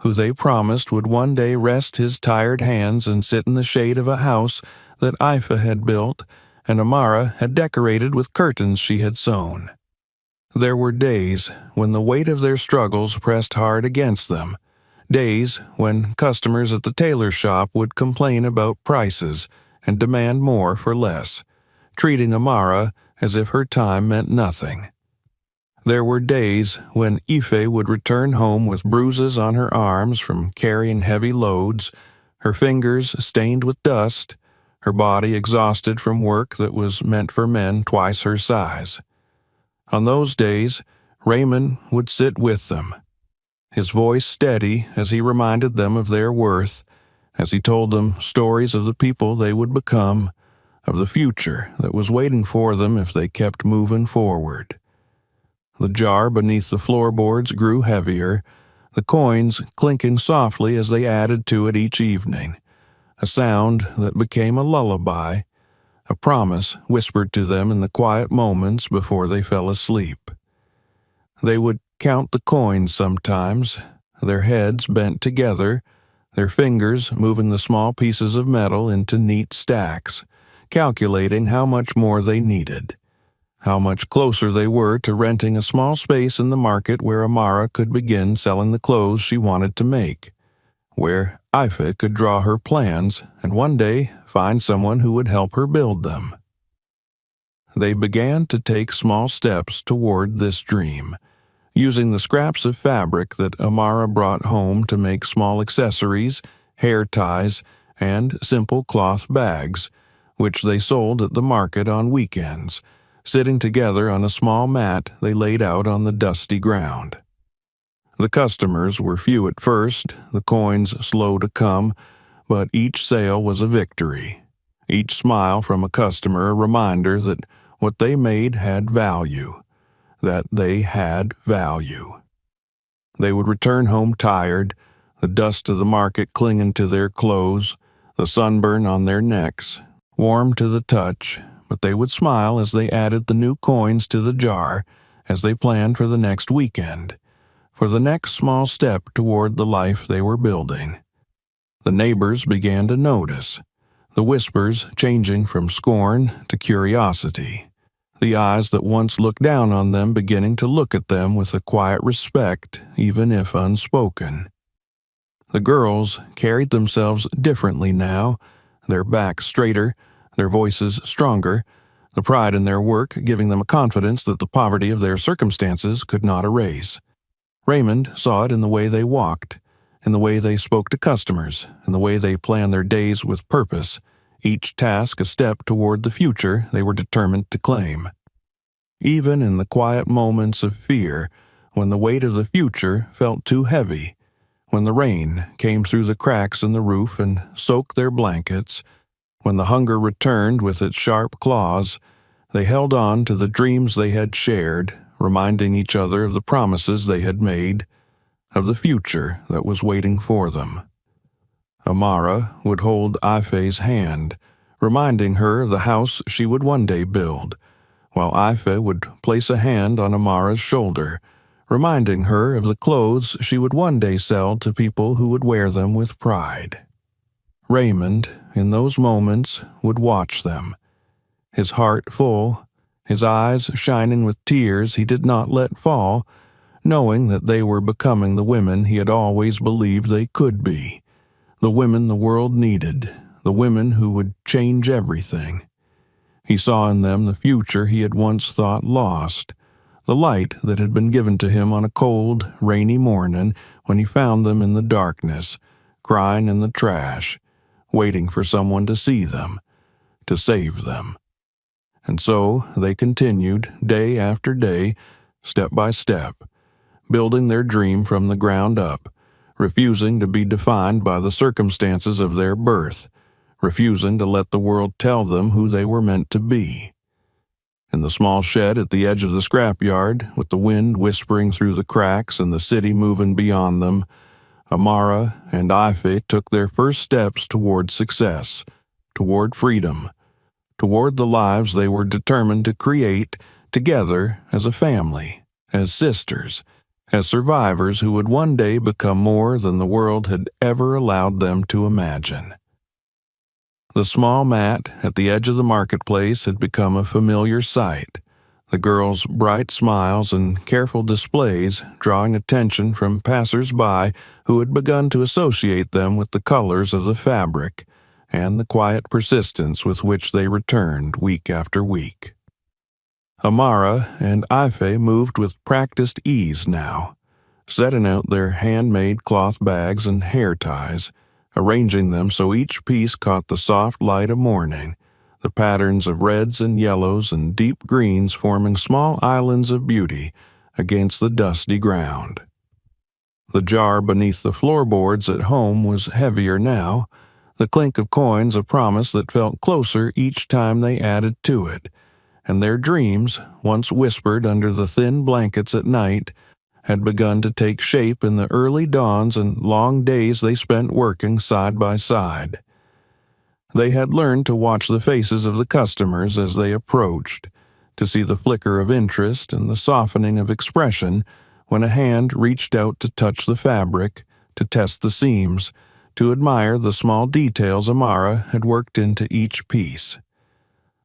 who they promised would one day rest his tired hands and sit in the shade of a house that Aoife had built and Amara had decorated with curtains she had sewn. There were days when the weight of their struggles pressed hard against them, Days when customers at the tailor shop would complain about prices and demand more for less, treating Amara as if her time meant nothing. There were days when Ife would return home with bruises on her arms from carrying heavy loads, her fingers stained with dust, her body exhausted from work that was meant for men twice her size. On those days, Raymond would sit with them, his voice steady as he reminded them of their worth, as he told them stories of the people they would become, of the future that was waiting for them if they kept moving forward. The jar beneath the floorboards grew heavier, the coins clinking softly as they added to it each evening, a sound that became a lullaby, a promise whispered to them in the quiet moments before they fell asleep. They would count the coins sometimes, their heads bent together, their fingers moving the small pieces of metal into neat stacks, calculating how much more they needed, how much closer they were to renting a small space in the market where Amara could begin selling the clothes she wanted to make, where Ife could draw her plans and one day find someone who would help her build them. They began to take small steps toward this dream, using the scraps of fabric that Amara brought home to make small accessories, hair ties, and simple cloth bags, which they sold at the market on weekends, sitting together on a small mat they laid out on the dusty ground. The customers were few at first, the coins slow to come, but each sale was a victory. Each smile from a customer a reminder that what they made had value, that they had value. They would return home tired, the dust of the market clinging to their clothes, the sunburn on their necks, warm to the touch, but they would smile as they added the new coins to the jar, as they planned for the next weekend, for the next small step toward the life they were building. The neighbors began to notice, the whispers changing from scorn to curiosity, the eyes that once looked down on them beginning to look at them with a quiet respect, even if unspoken. The girls carried themselves differently now, their backs straighter, their voices stronger, the pride in their work giving them a confidence that the poverty of their circumstances could not erase. Raymond saw it in the way they walked, in the way they spoke to customers, in the way they planned their days with purpose, each task a step toward the future they were determined to claim. Even in the quiet moments of fear, when the weight of the future felt too heavy, when the rain came through the cracks in the roof and soaked their blankets, when the hunger returned with its sharp claws, they held on to the dreams they had shared, reminding each other of the promises they had made, of the future that was waiting for them. Amara would hold Ife's hand, reminding her of the house she would one day build, while Ife would place a hand on Amara's shoulder, reminding her of the clothes she would one day sell to people who would wear them with pride. Raymond, in those moments, would watch them, his heart full, his eyes shining with tears he did not let fall, knowing that they were becoming the women he had always believed they could be, the women the world needed, the women who would change everything. He saw in them the future he had once thought lost, the light that had been given to him on a cold, rainy morning when he found them in the darkness, crying in the trash, waiting for someone to see them, to save them. And so they continued, day after day, step by step, building their dream from the ground up, refusing to be defined by the circumstances of their birth, refusing to let the world tell them who they were meant to be. In the small shed at the edge of the scrapyard, with the wind whispering through the cracks and the city moving beyond them, Amara and Ife took their first steps toward success, toward freedom, toward the lives they were determined to create together as a family, as sisters, as survivors who would one day become more than the world had ever allowed them to imagine. The small mat at the edge of the marketplace had become a familiar sight, the girls' bright smiles and careful displays drawing attention from passers-by who had begun to associate them with the colors of the fabric and the quiet persistence with which they returned week after week. Amara and Ife moved with practiced ease now, setting out their handmade cloth bags and hair ties, arranging them so each piece caught the soft light of morning, the patterns of reds and yellows and deep greens forming small islands of beauty against the dusty ground. The jar beneath the floorboards at home was heavier now, the clink of coins a promise that felt closer each time they added to it, and their dreams, once whispered under the thin blankets at night, had begun to take shape in the early dawns and long days they spent working side by side. They had learned to watch the faces of the customers as they approached, to see the flicker of interest and the softening of expression when a hand reached out to touch the fabric, to test the seams, to admire the small details Amara had worked into each piece.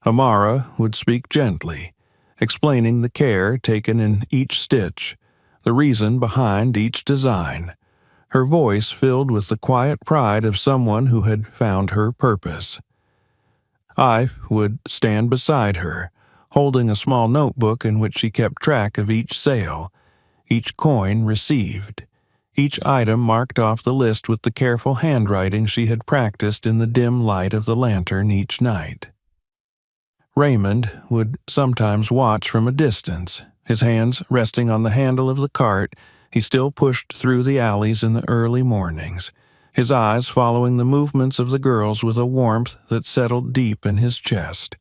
Amara would speak gently, explaining the care taken in each stitch, the reason behind each design, her voice filled with the quiet pride of someone who had found her purpose. I would stand beside her, holding a small notebook in which she kept track of each sale, each coin received, each item marked off the list with the careful handwriting she had practiced in the dim light of the lantern each night. Raymond would sometimes watch from a distance, his hands resting on the handle of the cart. He still pushed through the alleys in the early mornings, his eyes following the movements of the girls with a warmth that settled deep in his chest.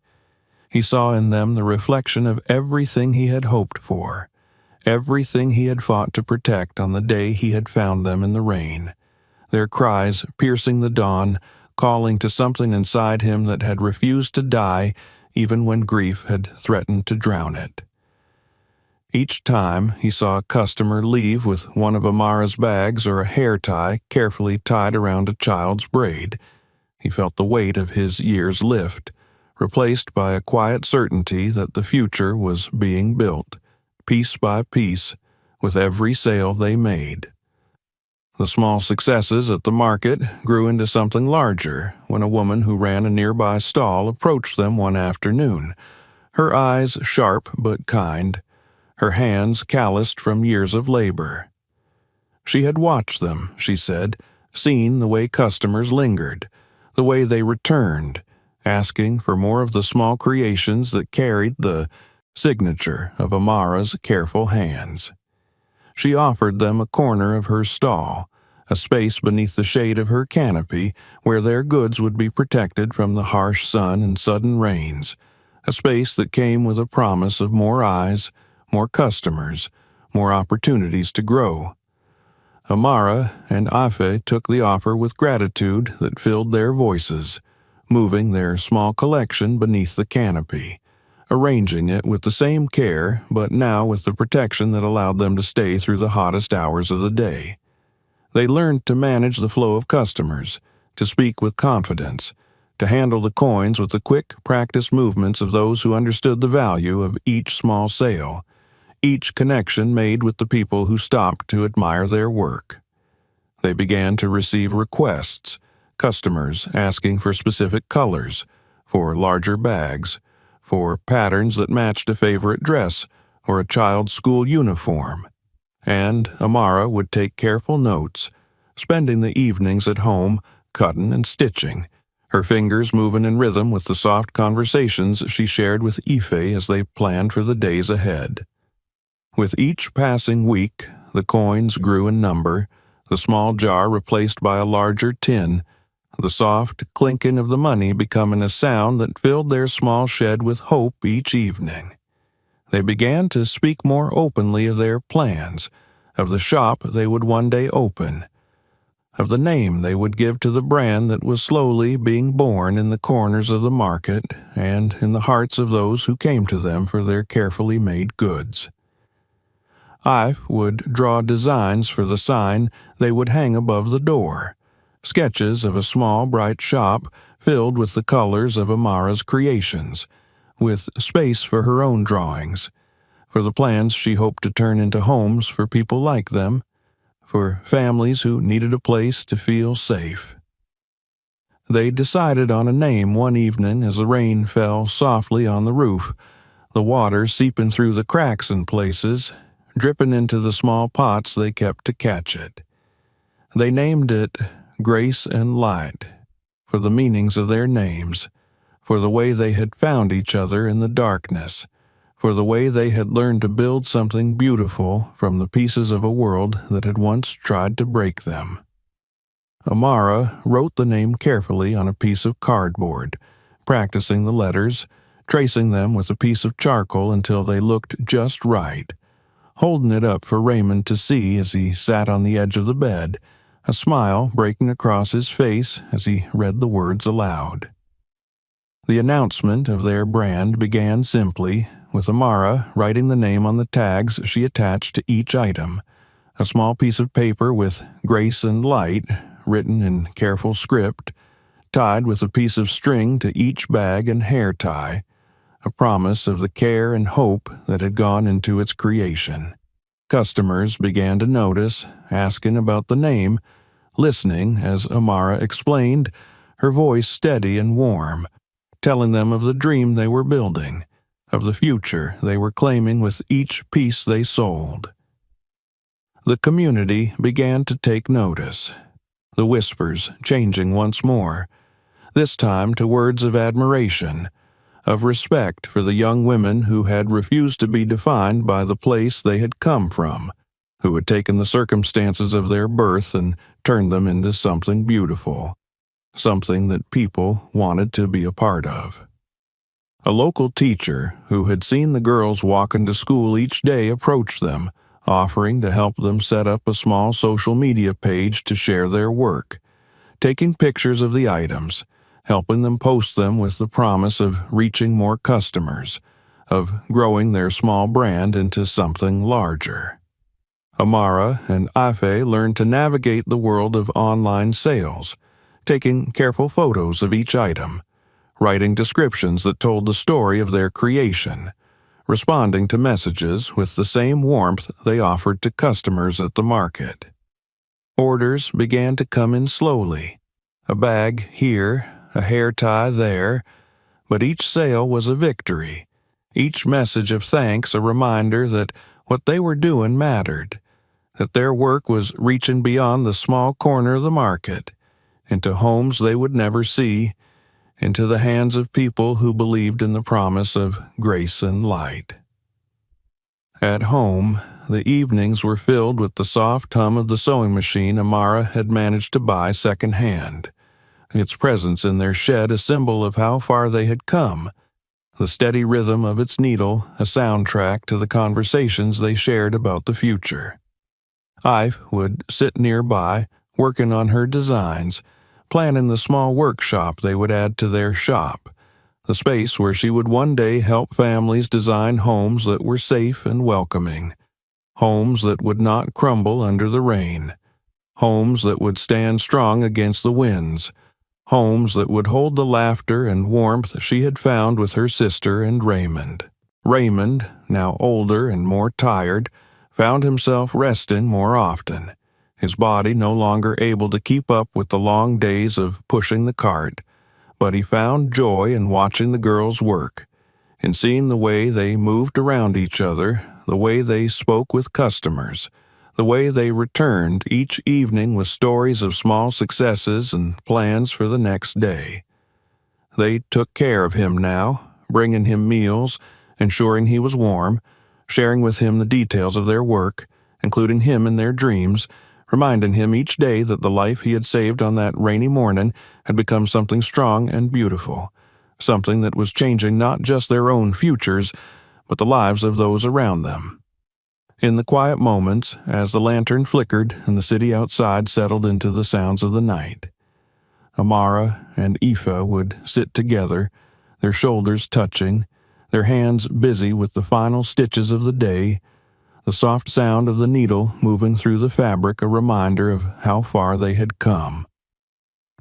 He saw in them the reflection of everything he had hoped for, everything he had fought to protect on the day he had found them in the rain, their cries piercing the dawn, calling to something inside him that had refused to die even when grief had threatened to drown it. Each time he saw a customer leave with one of Amara's bags or a hair tie carefully tied around a child's braid, he felt the weight of his years lift, replaced by a quiet certainty that the future was being built, piece by piece, with every sale they made. The small successes at the market grew into something larger when a woman who ran a nearby stall approached them one afternoon, her eyes sharp but kind, her hands calloused from years of labor. She had watched them, she said, seen the way customers lingered, the way they returned, asking for more of the small creations that carried the signature of Amara's careful hands. She offered them a corner of her stall, a space beneath the shade of her canopy where their goods would be protected from the harsh sun and sudden rains, a space that came with a promise of more eyes, more customers, more opportunities to grow. Amara and Afe took the offer with gratitude that filled their voices, moving their small collection beneath the canopy, arranging it with the same care but now with the protection that allowed them to stay through the hottest hours of the day. They learned to manage the flow of customers, to speak with confidence, to handle the coins with the quick, practiced movements of those who understood the value of each small sale, each connection made with the people who stopped to admire their work. They began to receive requests, customers asking for specific colors, for larger bags, for patterns that matched a favorite dress or a child's school uniform. And Amara would take careful notes, spending the evenings at home cutting and stitching, her fingers moving in rhythm with the soft conversations she shared with Ife as they planned for the days ahead. With each passing week, the coins grew in number, the small jar replaced by a larger tin, the soft clinking of the money becoming a sound that filled their small shed with hope each evening. They began to speak more openly of their plans, of the shop they would one day open, of the name they would give to the brand that was slowly being born in the corners of the market and in the hearts of those who came to them for their carefully made goods. I would draw designs for the sign they would hang above the door, sketches of a small, bright shop filled with the colors of Amara's creations, with space for her own drawings, for the plans she hoped to turn into homes for people like them, for families who needed a place to feel safe. They decided on a name one evening as the rain fell softly on the roof, the water seeping through the cracks in places, dripping into the small pots they kept to catch it. They named it Grace and Light, for the meanings of their names, for the way they had found each other in the darkness, for the way they had learned to build something beautiful from the pieces of a world that had once tried to break them. Amara wrote the name carefully on a piece of cardboard, practicing the letters, tracing them with a piece of charcoal until they looked just right, holding it up for Raymond to see as he sat on the edge of the bed, a smile breaking across his face as he read the words aloud. The announcement of their brand began simply, with Amara writing the name on the tags she attached to each item, a small piece of paper with Grace and Light written in careful script, tied with a piece of string to each bag and hair tie, a promise of the care and hope that had gone into its creation. Customers began to notice, asking about the name, listening as Amara explained, her voice steady and warm, telling them of the dream they were building, of the future they were claiming with each piece they sold. The community began to take notice, the whispers changing once more, this time to words of admiration, of respect for the young women who had refused to be defined by the place they had come from, who had taken the circumstances of their birth and turned them into something beautiful, something that people wanted to be a part of. A local teacher who had seen the girls walking to school each day approached them, offering to help them set up a small social media page to share their work, taking pictures of the items, helping them post them with the promise of reaching more customers, of growing their small brand into something larger. Amara and Afe learned to navigate the world of online sales, taking careful photos of each item, writing descriptions that told the story of their creation, responding to messages with the same warmth they offered to customers at the market. Orders began to come in slowly, a bag here, a hair tie there, but each sale was a victory, each message of thanks a reminder that what they were doing mattered, that their work was reaching beyond the small corner of the market, into homes they would never see, into the hands of people who believed in the promise of grace and light. At home, the evenings were filled with the soft hum of the sewing machine Amara had managed to buy secondhand, its presence in their shed a symbol of how far they had come, the steady rhythm of its needle a soundtrack to the conversations they shared about the future. Ive would sit nearby, working on her designs, planning the small workshop they would add to their shop, the space where she would one day help families design homes that were safe and welcoming, homes that would not crumble under the rain, homes that would stand strong against the winds, homes that would hold the laughter and warmth she had found with her sister and Raymond. Raymond, now older and more tired, found himself resting more often, his body no longer able to keep up with the long days of pushing the cart, but he found joy in watching the girls work, in seeing the way they moved around each other, the way they spoke with customers, the way they returned each evening with stories of small successes and plans for the next day. They took care of him now, bringing him meals, ensuring he was warm, sharing with him the details of their work, including him in their dreams, reminding him each day that the life he had saved on that rainy morning had become something strong and beautiful, something that was changing not just their own futures, but the lives of those around them. In the quiet moments, as the lantern flickered and the city outside settled into the sounds of the night, Amara and Aoife would sit together, their shoulders touching, their hands busy with the final stitches of the day, the soft sound of the needle moving through the fabric a reminder of how far they had come.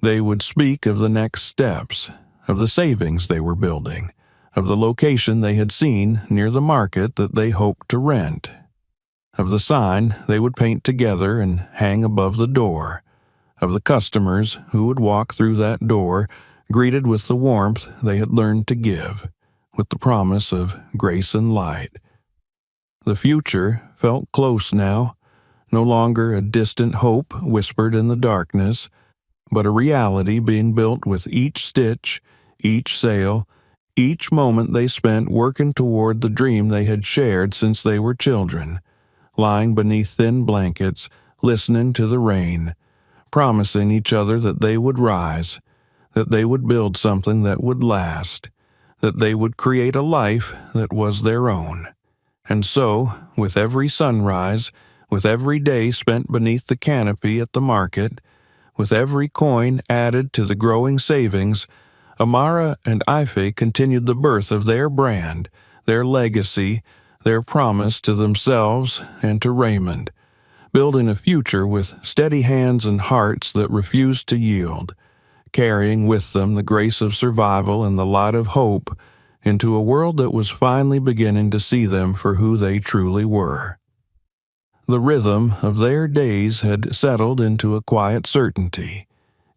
They would speak of the next steps, of the savings they were building, of the location they had seen near the market that they hoped to rent, of the sign they would paint together and hang above the door, of the customers who would walk through that door greeted with the warmth they had learned to give, with the promise of grace and light. The future felt close now, no longer a distant hope whispered in the darkness, but a reality being built with each stitch, each sale, each moment they spent working toward the dream they had shared since they were children, lying beneath thin blankets, listening to the rain, promising each other that they would rise, that they would build something that would last, that they would create a life that was their own. And so, with every sunrise, with every day spent beneath the canopy at the market, with every coin added to the growing savings, Amara and Ife continued the birth of their brand, their legacy, their promise to themselves and to Raymond, building a future with steady hands and hearts that refused to yield, carrying with them the grace of survival and the light of hope into a world that was finally beginning to see them for who they truly were. The rhythm of their days had settled into a quiet certainty,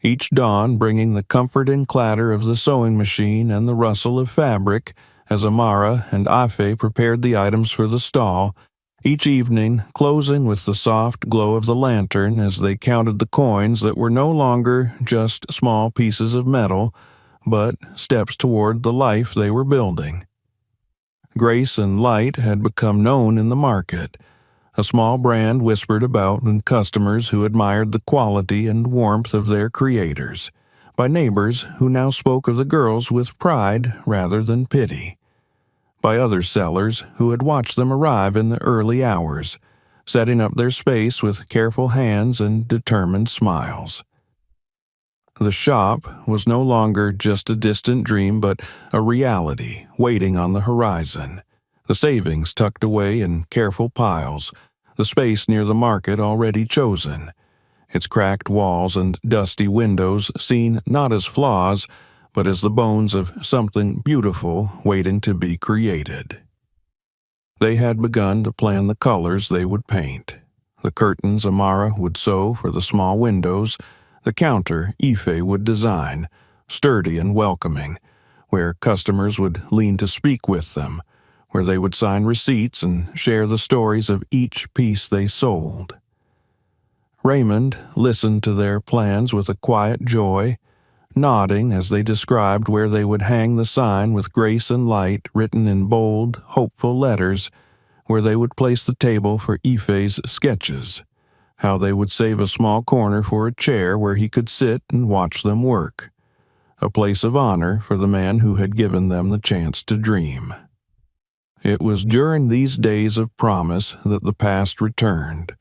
each dawn bringing the comforting clatter of the sewing machine and the rustle of fabric as Amara and Ife prepared the items for the stall, each evening closing with the soft glow of the lantern as they counted the coins that were no longer just small pieces of metal, but steps toward the life they were building. Grace and light had become known in the market, a small brand whispered about in customers who admired the quality and warmth of their creators, by neighbors who now spoke of the girls with pride rather than pity, by other sellers who had watched them arrive in the early hours, setting up their space with careful hands and determined smiles. The shop was no longer just a distant dream but a reality waiting on the horizon, the savings tucked away in careful piles, the space near the market already chosen, its cracked walls and dusty windows seen not as flaws, but as the bones of something beautiful waiting to be created. They had begun to plan the colors they would paint. The curtains Amara would sew for the small windows, the counter Ife would design, sturdy and welcoming, where customers would lean to speak with them, where they would sign receipts and share the stories of each piece they sold. Raymond listened to their plans with a quiet joy, nodding as they described where they would hang the sign with grace and light written in bold, hopeful letters, where they would place the table for Ife's sketches, how they would save a small corner for a chair where he could sit and watch them work, a place of honor for the man who had given them the chance to dream. It was during these days of promise that the past returned,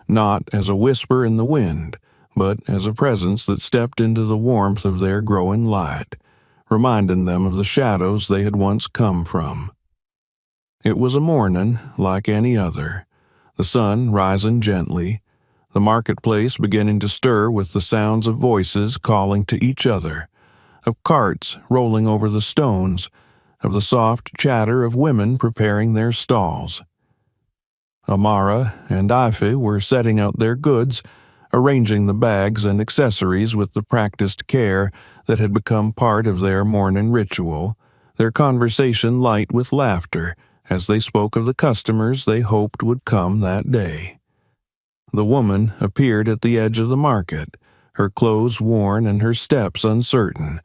not as a whisper in the wind, but as a presence that stepped into the warmth of their growing light, reminding them of the shadows they had once come from. It was a morning like any other, the sun rising gently, the marketplace beginning to stir with the sounds of voices calling to each other, of carts rolling over the stones, of the soft chatter of women preparing their stalls. Amara and Ife were setting out their goods, arranging the bags and accessories with the practiced care that had become part of their morning ritual, their conversation light with laughter as they spoke of the customers they hoped would come that day. The woman appeared at the edge of the market, her clothes worn and her steps uncertain,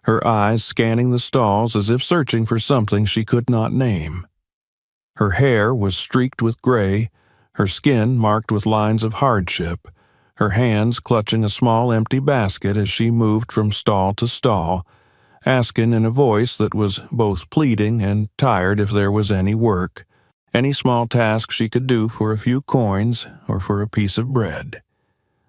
her eyes scanning the stalls as if searching for something she could not name. Her hair was streaked with gray, her skin marked with lines of hardship, her hands clutching a small empty basket as she moved from stall to stall, asking in a voice that was both pleading and tired if there was any work, any small task she could do for a few coins or for a piece of bread.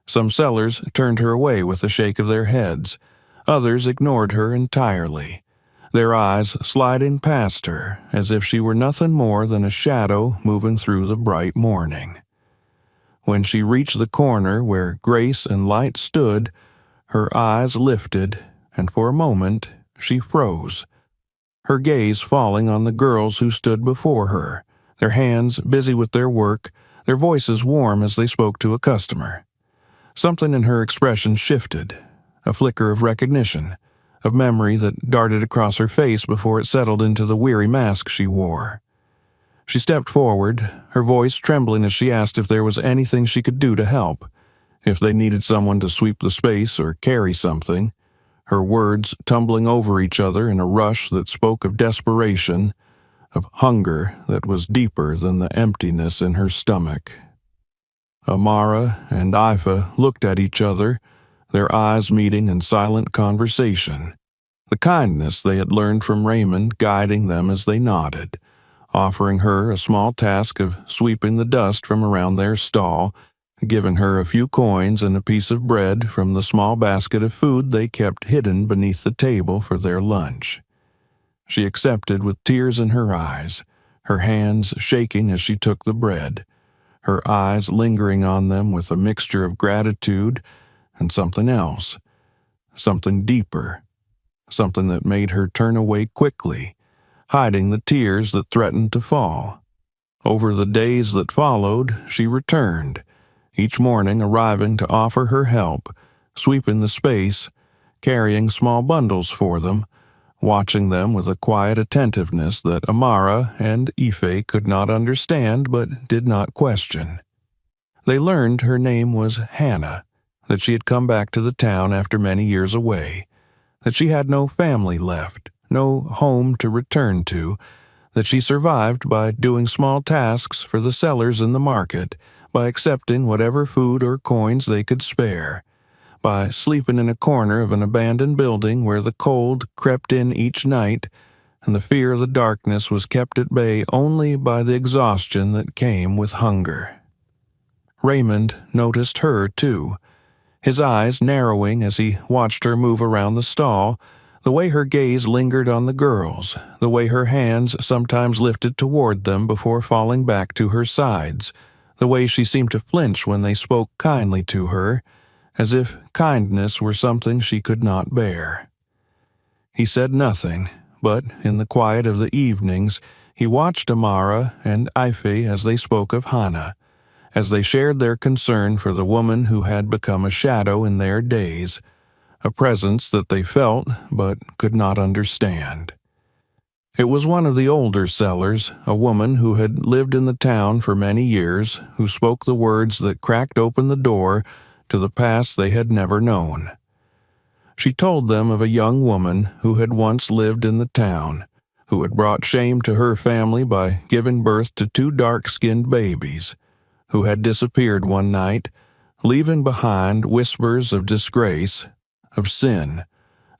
Some sellers turned her away with a shake of their heads. Others ignored her entirely, their eyes sliding past her as if she were nothing more than a shadow moving through the bright morning. When she reached the corner where Grace and Light stood, her eyes lifted, and for a moment she froze, her gaze falling on the girls who stood before her, their hands busy with their work, their voices warm as they spoke to a customer. Something in her expression shifted, a flicker of recognition, of memory that darted across her face before it settled into the weary mask she wore. She stepped forward, her voice trembling as she asked if there was anything she could do to help, if they needed someone to sweep the space or carry something, her words tumbling over each other in a rush that spoke of desperation, of hunger that was deeper than the emptiness in her stomach. Amara and Ifa looked at each other, their eyes meeting in silent conversation, the kindness they had learned from Raymond guiding them as they nodded, offering her a small task of sweeping the dust from around their stall, giving her a few coins and a piece of bread from the small basket of food they kept hidden beneath the table for their lunch. She accepted with tears in her eyes, her hands shaking as she took the bread, her eyes lingering on them with a mixture of gratitude and something else, something deeper, something that made her turn away quickly, hiding the tears that threatened to fall. Over the days that followed, she returned, each morning arriving to offer her help, sweeping the space, carrying small bundles for them, watching them with a quiet attentiveness that Amara and Ife could not understand but did not question. They learned her name was Hannah, that she had come back to the town after many years away, that she had no family left, no home to return to, that she survived by doing small tasks for the sellers in the market, by accepting whatever food or coins they could spare, by sleeping in a corner of an abandoned building where the cold crept in each night and the fear of the darkness was kept at bay only by the exhaustion that came with hunger. Raymond noticed her, too, his eyes narrowing as he watched her move around the stall, the way her gaze lingered on the girls, the way her hands sometimes lifted toward them before falling back to her sides, the way she seemed to flinch when they spoke kindly to her, as if kindness were something she could not bear. He said nothing, but in the quiet of the evenings he watched Amara and Ife as they spoke of Hannah, as they shared their concern for the woman who had become a shadow in their days, a presence that they felt but could not understand. It was one of the older sellers, a woman who had lived in the town for many years, who spoke the words that cracked open the door to the past they had never known. She told them of a young woman who had once lived in the town, who had brought shame to her family by giving birth to two dark-skinned babies, who had disappeared one night, leaving behind whispers of disgrace, of sin,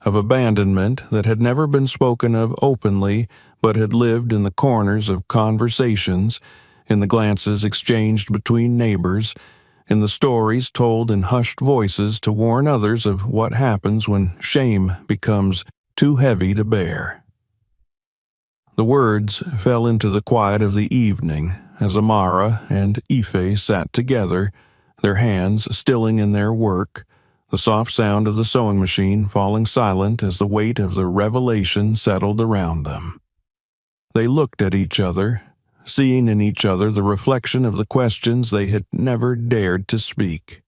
of abandonment that had never been spoken of openly but had lived in the corners of conversations, in the glances exchanged between neighbors, in the stories told in hushed voices to warn others of what happens when shame becomes too heavy to bear. The words fell into the quiet of the evening as Amara and Ife sat together, their hands stilling in their work, the soft sound of the sewing machine falling silent as the weight of the revelation settled around them. They looked at each other, seeing in each other the reflection of the questions they had never dared to speak,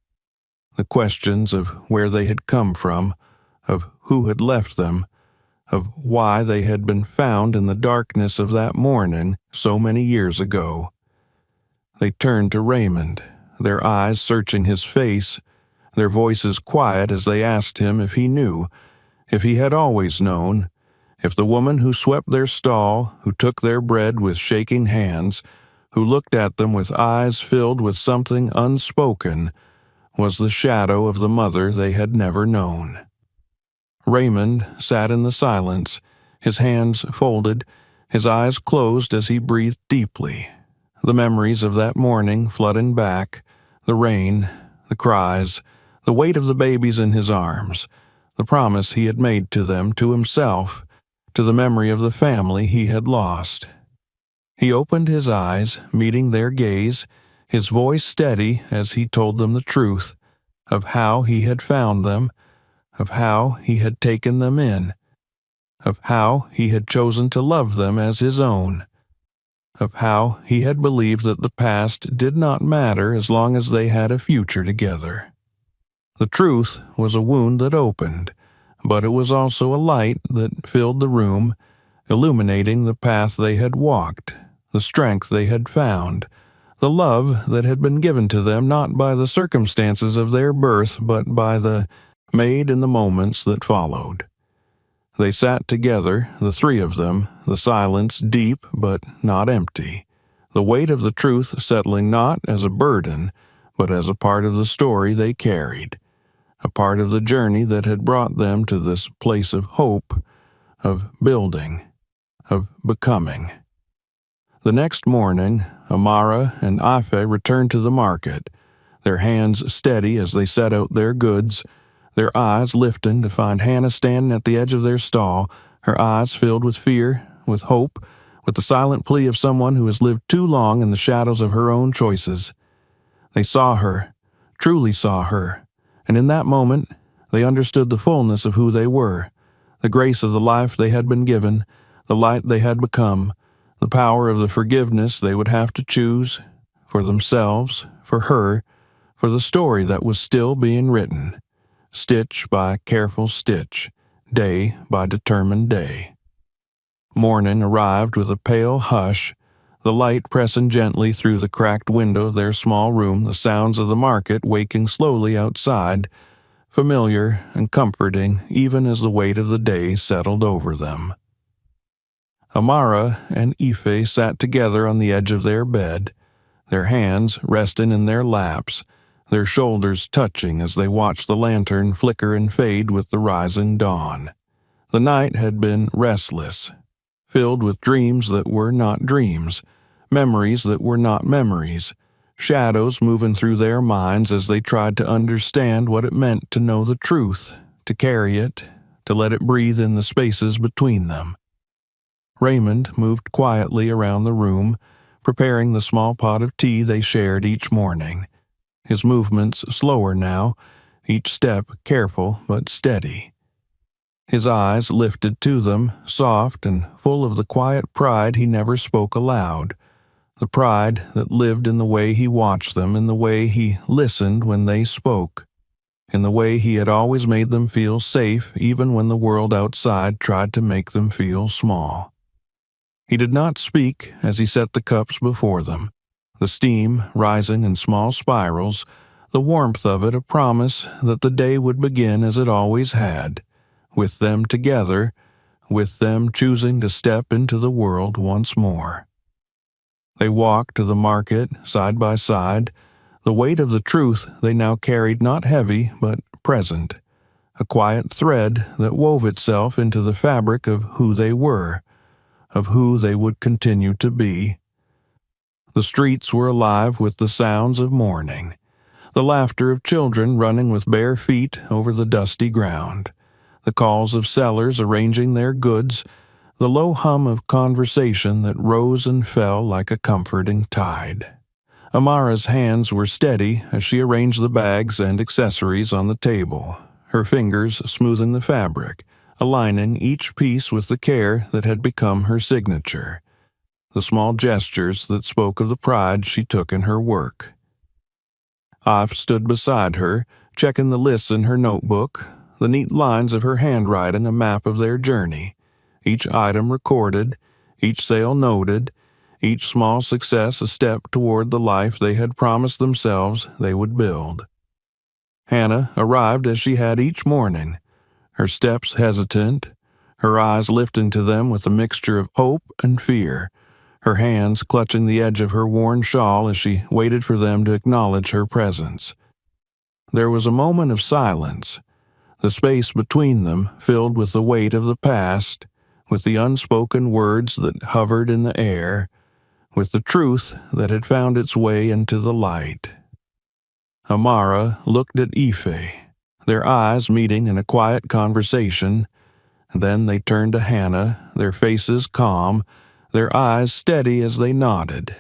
the questions of where they had come from, of who had left them, of why they had been found in the darkness of that morning so many years ago. They turned to Raymond, their eyes searching his face, their voices quiet as they asked him if he knew, if he had always known, if the woman who swept their stall, who took their bread with shaking hands, who looked at them with eyes filled with something unspoken, was the shadow of the mother they had never known. Raymond sat in the silence, his hands folded, his eyes closed as he breathed deeply, the memories of that morning flooding back, the rain, the cries, the weight of the babies in his arms, the promise he had made to them, to himself, to the memory of the family he had lost. He opened his eyes, meeting their gaze, his voice steady as he told them the truth of how he had found them, of how he had taken them in, of how he had chosen to love them as his own, of how he had believed that the past did not matter as long as they had a future together. The truth was a wound that opened, but it was also a light that filled the room, illuminating the path they had walked, the strength they had found, the love that had been given to them not by the circumstances of their birth but by the made in the moments that followed. They sat together, the three of them, the silence deep but not empty, the weight of the truth settling not as a burden, but as a part of the story they carried, a part of the journey that had brought them to this place of hope, of building, of becoming. The next morning, Amara and Ife returned to the market, their hands steady as they set out their goods, their eyes lifting to find Hannah standing at the edge of their stall, her eyes filled with fear, with hope, with the silent plea of someone who has lived too long in the shadows of her own choices. They saw her, truly saw her, and in that moment they understood the fullness of who they were, the grace of the life they had been given, the light they had become, the power of the forgiveness they would have to choose, for themselves, for her, for the story that was still being written, stitch by careful stitch, day by determined day. Morning arrived with a pale hush, the light pressing gently through the cracked window of their small room, the sounds of the market waking slowly outside, familiar and comforting even as the weight of the day settled over them. Amara and Ife sat together on the edge of their bed, their hands resting in their laps, their shoulders touching as they watched the lantern flicker and fade with the rising dawn. The night had been restless, filled with dreams that were not dreams, memories that were not memories, shadows moving through their minds as they tried to understand what it meant to know the truth, to carry it, to let it breathe in the spaces between them. Raymond moved quietly around the room, preparing the small pot of tea they shared each morning, his movements slower now, each step careful but steady. His eyes lifted to them, soft and full of the quiet pride he never spoke aloud, the pride that lived in the way he watched them, in the way he listened when they spoke, in the way he had always made them feel safe even when the world outside tried to make them feel small. He did not speak as he set the cups before them, the steam rising in small spirals, the warmth of it a promise that the day would begin as it always had, with them together, with them choosing to step into the world once more. They walked to the market side by side, the weight of the truth they now carried not heavy but present, a quiet thread that wove itself into the fabric of who they were, of who they would continue to be. The streets were alive with the sounds of morning, the laughter of children running with bare feet over the dusty ground, the calls of sellers arranging their goods, the low hum of conversation that rose and fell like a comforting tide. Amara's hands were steady as she arranged the bags and accessories on the table, her fingers smoothing the fabric, aligning each piece with the care that had become her signature, the small gestures that spoke of the pride she took in her work. Ife stood beside her, checking the lists in her notebook, the neat lines of her handwriting a map of their journey, each item recorded, each sale noted, each small success a step toward the life they had promised themselves they would build. Hannah arrived as she had each morning, her steps hesitant, her eyes lifting to them with a mixture of hope and fear, her hands clutching the edge of her worn shawl as she waited for them to acknowledge her presence. There was a moment of silence, the space between them filled with the weight of the past, with the unspoken words that hovered in the air, with the truth that had found its way into the light. Amara looked at Ife, their eyes meeting in a quiet conversation. Then they turned to Hannah, their faces calm, their eyes steady as they nodded,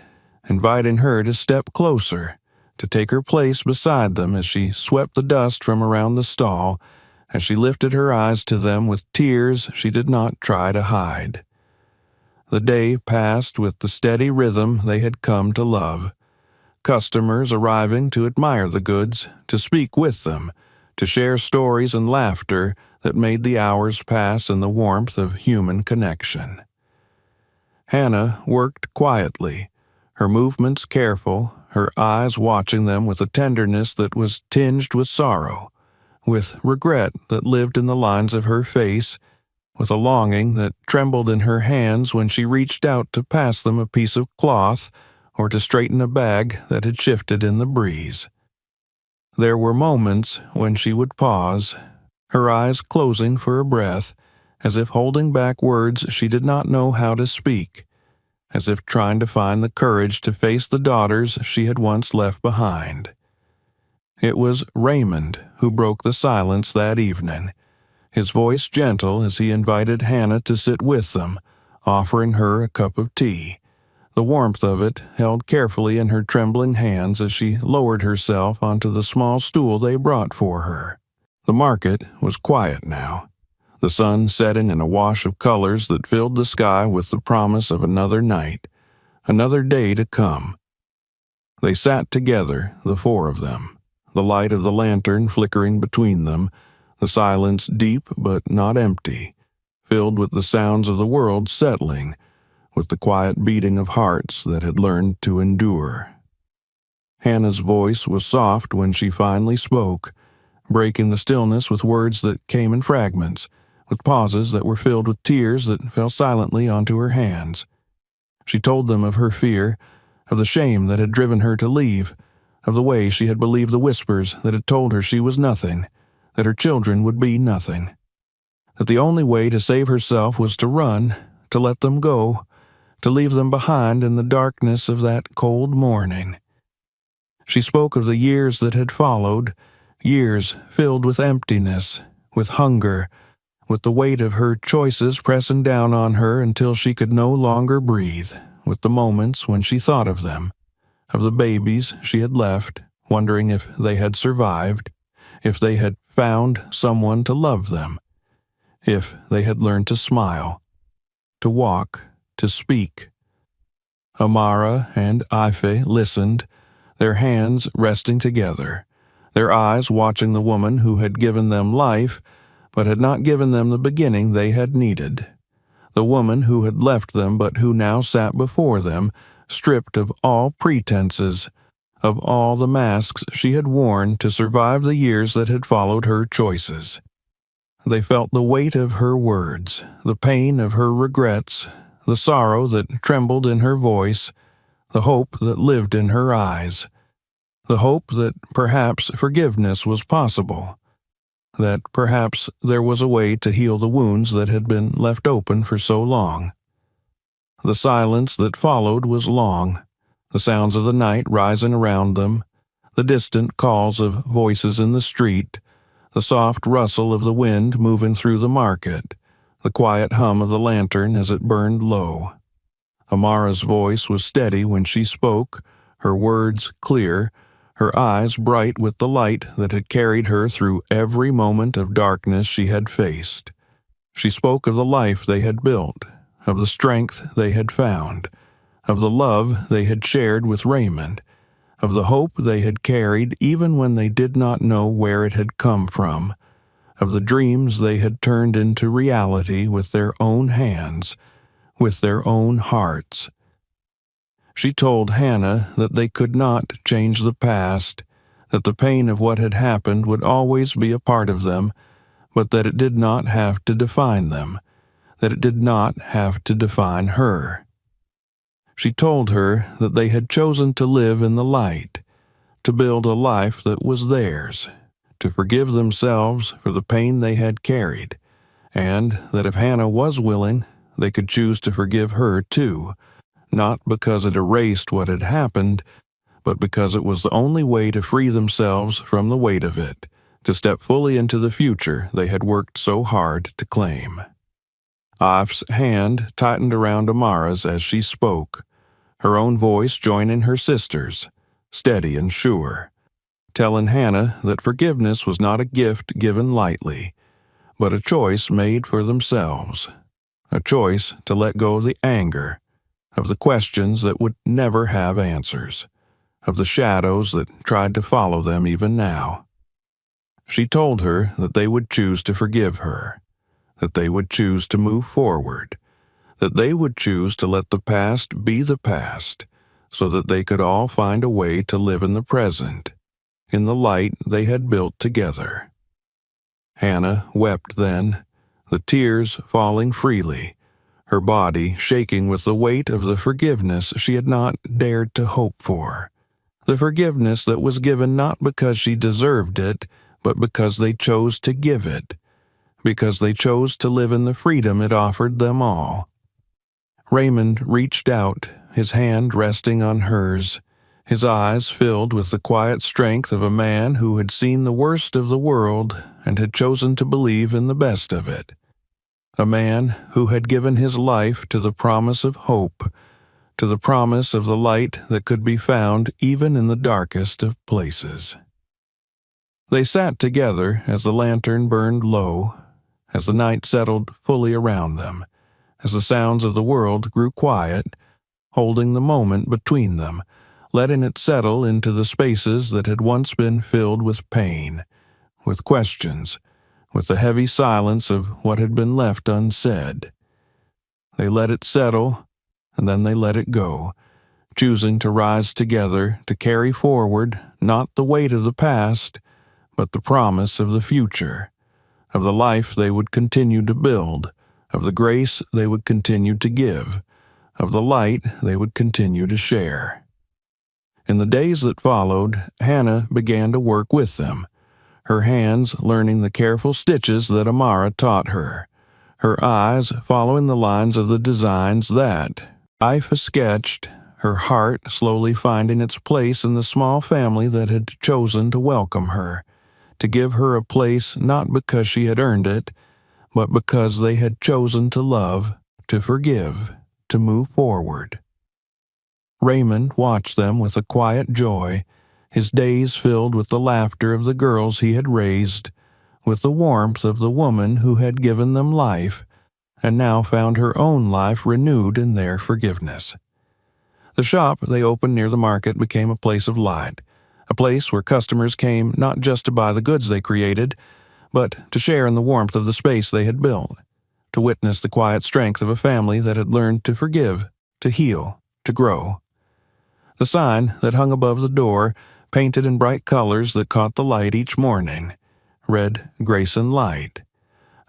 inviting her to step closer, to take her place beside them as she swept the dust from around the stall, as she lifted her eyes to them with tears she did not try to hide. The day passed with the steady rhythm they had come to love. Customers arriving to admire the goods, to speak with them, to share stories and laughter that made the hours pass in the warmth of human connection. Hannah worked quietly, her movements careful, her eyes watching them with a tenderness that was tinged with sorrow, with regret that lived in the lines of her face, with a longing that trembled in her hands when she reached out to pass them a piece of cloth or to straighten a bag that had shifted in the breeze. There were moments when she would pause, her eyes closing for a breath, as if holding back words she did not know how to speak, as if trying to find the courage to face the daughters she had once left behind. It was Raymond who broke the silence that evening, his voice gentle as he invited Hannah to sit with them, offering her a cup of tea, the warmth of it held carefully in her trembling hands as she lowered herself onto the small stool they brought for her. The market was quiet now, the sun setting in a wash of colors that filled the sky with the promise of another night, another day to come. They sat together, the four of them, the light of the lantern flickering between them, the silence deep but not empty, filled with the sounds of the world settling, with the quiet beating of hearts that had learned to endure. Hannah's voice was soft when she finally spoke, breaking the stillness with words that came in fragments, with pauses that were filled with tears that fell silently onto her hands. She told them of her fear, of the shame that had driven her to leave, of the way she had believed the whispers that had told her she was nothing, that her children would be nothing, that the only way to save herself was to run, to let them go, to leave them behind in the darkness of that cold morning. She spoke of the years that had followed, years filled with emptiness, with hunger, with the weight of her choices pressing down on her until she could no longer breathe, with the moments when she thought of them, of the babies she had left, wondering if they had survived, if they had found someone to love them, if they had learned to smile, to walk, to speak. Amara and Ife listened, their hands resting together, their eyes watching the woman who had given them life, but had not given them the beginning they had needed, the woman who had left them but who now sat before them, stripped of all pretenses, of all the masks she had worn to survive the years that had followed her choices. They felt the weight of her words, the pain of her regrets, the sorrow that trembled in her voice, the hope that lived in her eyes, the hope that perhaps forgiveness was possible, that perhaps there was a way to heal the wounds that had been left open for so long. The silence that followed was long, the sounds of the night rising around them, the distant calls of voices in the street, the soft rustle of the wind moving through the market, the quiet hum of the lantern as it burned low. Amara's voice was steady when she spoke, her words clear, her eyes bright with the light that had carried her through every moment of darkness she had faced. She spoke of the life they had built, of the strength they had found, of the love they had shared with Raymond, of the hope they had carried even when they did not know where it had come from, of the dreams they had turned into reality with their own hands, with their own hearts. She told Hannah that they could not change the past, that the pain of what had happened would always be a part of them, but that it did not have to define them, that it did not have to define her. She told her that they had chosen to live in the light, to build a life that was theirs, to forgive themselves for the pain they had carried, and that if Hannah was willing, they could choose to forgive her too, not because it erased what had happened, but because it was the only way to free themselves from the weight of it, to step fully into the future they had worked so hard to claim. Ife's hand tightened around Amara's as she spoke, her own voice joining her sister's, steady and sure. telling Hannah that forgiveness was not a gift given lightly, but a choice made for themselves, a choice to let go of the anger, of the questions that would never have answers, of the shadows that tried to follow them even now. She told her that they would choose to forgive her, that they would choose to move forward, that they would choose to let the past be the past, so that they could all find a way to live in the present, in the light they had built together. Hannah wept then, the tears falling freely, her body shaking with the weight of the forgiveness she had not dared to hope for, the forgiveness that was given not because she deserved it, but because they chose to give it, because they chose to live in the freedom it offered them all. Raymond reached out, his hand resting on hers, his eyes filled with the quiet strength of a man who had seen the worst of the world and had chosen to believe in the best of it. A man who had given his life to the promise of hope, to the promise of the light that could be found even in the darkest of places. They sat together as the lantern burned low, as the night settled fully around them, as the sounds of the world grew quiet, holding the moment between them, letting it settle into the spaces that had once been filled with pain, with questions, with the heavy silence of what had been left unsaid. They let it settle, and then they let it go, choosing to rise together to carry forward not the weight of the past, but the promise of the future, of the life they would continue to build, of the grace they would continue to give, of the light they would continue to share. In the days that followed, Hannah began to work with them, her hands learning the careful stitches that Amara taught her, her eyes following the lines of the designs that Ifa sketched, her heart slowly finding its place in the small family that had chosen to welcome her, to give her a place not because she had earned it, but because they had chosen to love, to forgive, to move forward. Raymond watched them with a quiet joy, his days filled with the laughter of the girls he had raised, with the warmth of the woman who had given them life, and now found her own life renewed in their forgiveness. The shop they opened near the market became a place of light, a place where customers came not just to buy the goods they created, but to share in the warmth of the space they had built, to witness the quiet strength of a family that had learned to forgive, to heal, to grow. The sign that hung above the door, painted in bright colors that caught the light each morning, read "Grace and Light,"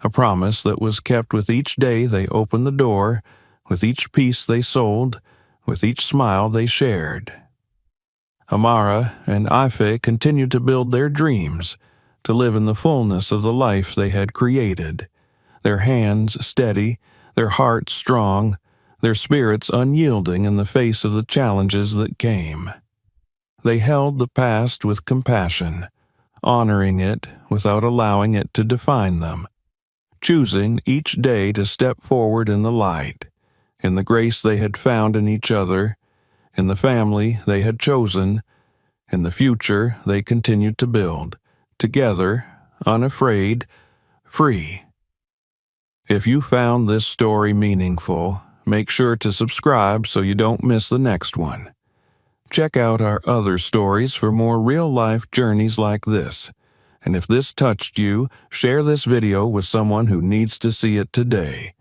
a promise that was kept with each day they opened the door, with each piece they sold, with each smile they shared. Amara and Ife continued to build their dreams, to live in the fullness of the life they had created, their hands steady, their hearts strong, their spirits unyielding in the face of the challenges that came. They held the past with compassion, honoring it without allowing it to define them, choosing each day to step forward in the light, in the grace they had found in each other, in the family they had chosen, in the future they continued to build, together, unafraid, free. If you found this story meaningful, make sure to subscribe so you don't miss the next one. Check out our other stories for more real-life journeys like this. And if this touched you, share this video with someone who needs to see it today.